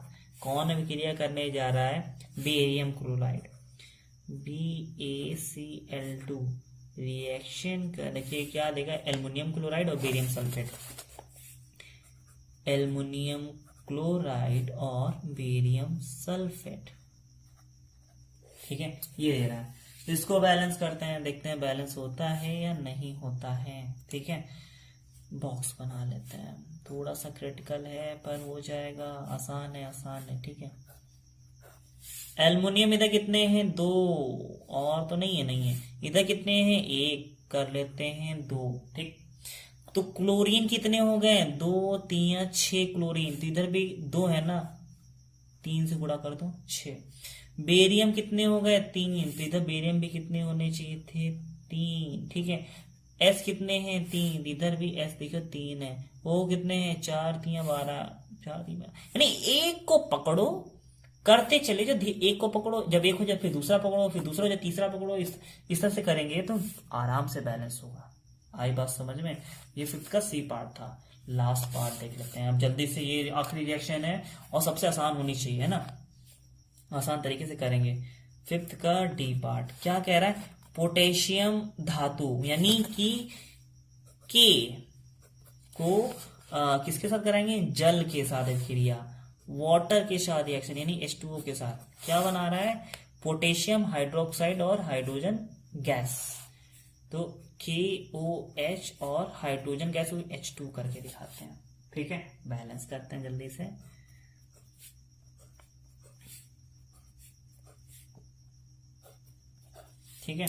कौन अभिक्रिया करने जा रहा है? बेरियम क्लोराइड, BaCl2 रिएक्शन करके क्या देगा? एल्युमिनियम क्लोराइड और बेरियम सल्फेट। एल्युमिनियम क्लोराइड और बेरियम सल्फेट। ठीक है, ये दे रहा है। इसको बैलेंस करते हैं, देखते हैं बैलेंस होता है या नहीं होता है। ठीक है, बॉक्स बना लेते हैं, थोड़ा सा क्रिटिकल है पर हो जाएगा, आसान है, आसान है। ठीक है, एल्युमिनियम इधर कितने हैं? 2, और तो नहीं है, नहीं है। इधर कितने हैं? 1 कर लेते हैं 2। ठीक, तो क्लोरीन कितने हो गए? 2 3 6 क्लोरीन, तो इधर भी 2 है ना, 3 से गुणा कर दो 6। बेरियम कितने हो गए? 3, तो इधर बेरियम भी कितने होने चाहिए थे? 3। ठीक है, एस कितने हैं? 3, इधर भी एस देखो 3 है। वो कितने हैं? 4 3 12, 4 3 12, यानी एक को पकड़ो, करते चले जाओ, एक को पकड़ो, जब एक हो जाए फिर दूसरा पकड़ो, फिर दूसरा हो जाए तीसरा पकड़ो, इस तरह से करेंगे तो आराम से बैलेंस होगा। आई बात समझ में? ये 5th का सी पार्ट था। लास्ट पार्ट देख लेते हैं अब जल्दी से, ये आखिरी रिएक्शन है और सबसे आसान होनी चाहिए, है ना, आसान तरीके से करेंगे। 5th का डी पार्ट क्या कह रहा है? पोटेशियम धातु यानी कि के को किसके साथ कराएंगे? जल के साथ अभिक्रिया, वाटर के साथ रिएक्शन यानी H2O के साथ क्या बना रहा है? पोटेशियम हाइड्रोक्साइड और हाइड्रोजन गैस। तो KOH और हाइड्रोजन गैस को H2 करके दिखाते हैं। ठीक है, बैलेंस करते हैं जल्दी से। ठीक है,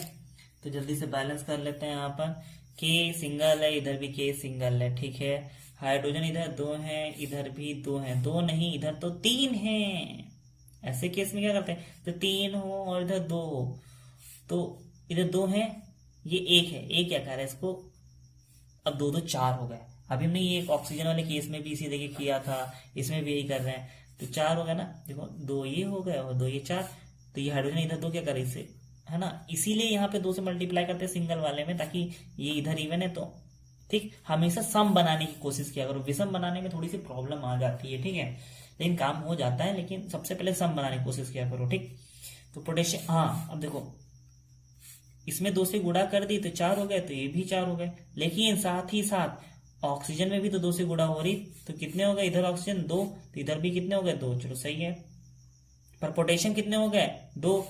तो जल्दी से बैलेंस कर लेते हैं। यहाँ पर K सिंगल है, इधर भी K सिंगल है। ठीक है, हाइड्रोजन इधर 2 है, इधर भी 2 है, 2 नहीं इधर तो 3 है। ऐसे केस में क्या करते हैं? तो 3 हो और इधर 2 हो, तो इधर 2 है, ये 1 है, एक क्या कर रहा है इसको? अब 2 2 4 हो गए। अभी हमने ये एक ऑक्सीजन वाले केस में भी इसी देखिए किया था, इसमें भी यही कर रहे हैं, तो 4 हो गया ना। देखो 2 ये हो गए और 2 ये 4, तो ये हाइड्रोजन इधर 2 क्या करे इससे, है ना, इसीलिए यहाँ पे 2 से मल्टीप्लाई करते हैं सिंगल वाले में, ताकि ये इधर इवन है। तो ठीक, हमेशा सम बनाने की कोशिश किया करो, विषम बनाने में थोड़ी सी प्रॉब्लम आ जाती है। ठीक है, लेकिन काम हो जाता है, लेकिन सबसे पहले सम बनाने की कोशिश किया करो। ठीक, तो पोटेशियम, हाँ अब देखो इसमें 2 से गुणा कर दी तो 4 हो गए, तो ये भी 4 हो गए, लेकिन साथ ही साथ ऑक्सीजन में भी तो 2 से गुणा हो रही, तो कितने हो गए? इधर ऑक्सीजन 2, तो इधर भी कितने हो गए? 2। चलो सही है, पर पोटेशियम कितने हो गए? 2।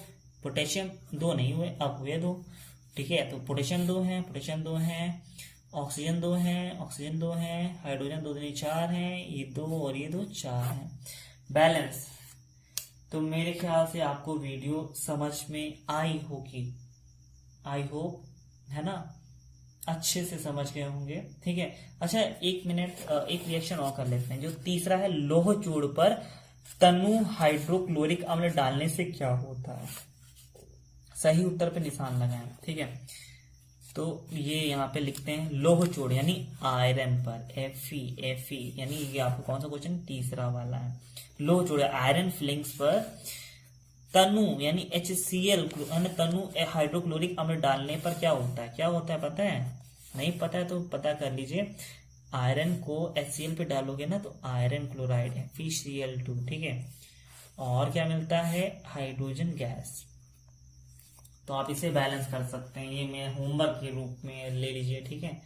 पोटेशियम 2 नहीं हुए, अब हुए 2। ठीक है, तो पोटेशियम 2 है, पोटेशियम 2 है, ऑक्सीजन 2 है, ऑक्सीजन 2 है, हाइड्रोजन 2 दूनी 4 है, ये 2 और ये 2 4 है। बैलेंस। तो मेरे ख्याल से आपको वीडियो समझ में आई होगी, आई होप, है ना, अच्छे से समझ गए होंगे। ठीक है, अच्छा 1 मिनट, एक रिएक्शन और कर लेते हैं। जो तीसरा है, लोह चूड़ पर तनु हाइड्रोक्लोरिक अम्ल डालने से क्या होता है? सही उत्तर पे निशान लगाएं। ठीक है, तो ये यहाँ पे लिखते हैं लोह चूड़ यानी आयरन पर, Fe यानी ये आपको कौन सा क्वेश्चन? तीसरा वाला है। लोह चूड़ आयरन फिलिंग्स पर तनु यानी HCl तनु हाइड्रोक्लोरिक अम्ल डालने पर क्या होता है? क्या होता है पता है? नहीं पता है तो पता कर लीजिए। आयरन को HCl पे डालोगे ना तो आयरन क्लोराइड है, FeCl2। ठीक है, और क्या मिलता है? Hydrogen gas. तो आप इसे बैलेंस कर सकते हैं। ये मैं होमवर्क के रूप में ले लीजिए, ठीक है।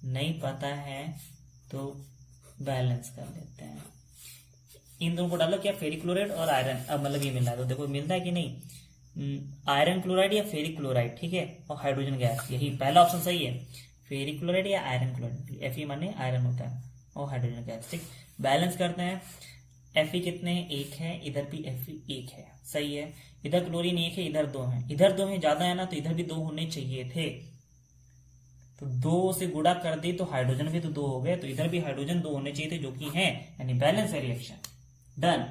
नहीं पता है तो बैलेंस कर लेते हैं। इन दोनों को डालो क्या, फेरिक क्लोराइड और आयरन, अब मतलब ये मिल रहा है तो देखो मिलता है कि नहीं, आयरन क्लोराइड या फेरिक क्लोराइड, ठीक है, और हाइड्रोजन गैस, यही पहला ऑप्शन सही है, फेरिक क्लोराइड या आयरन क्लोराइड। Fe माने आयरन होता है और हाइड्रोजन गैस, ठीक। बैलेंस करते हैं। Fe कितने हैं, 1 है, इधर भी Fe 1 है, सही है। इधर क्लोरीन 1 है, इधर 2 है, इधर 2 है, ज्यादा है ना, तो इधर भी 2 होने चाहिए थे। तो 2 से गुणा कर दी तो हाइड्रोजन भी तो 2 हो गए, तो इधर भी हाइड्रोजन 2 होने चाहिए थे, जो कि है, यानी बैलेंस है रिएक्शन। डन।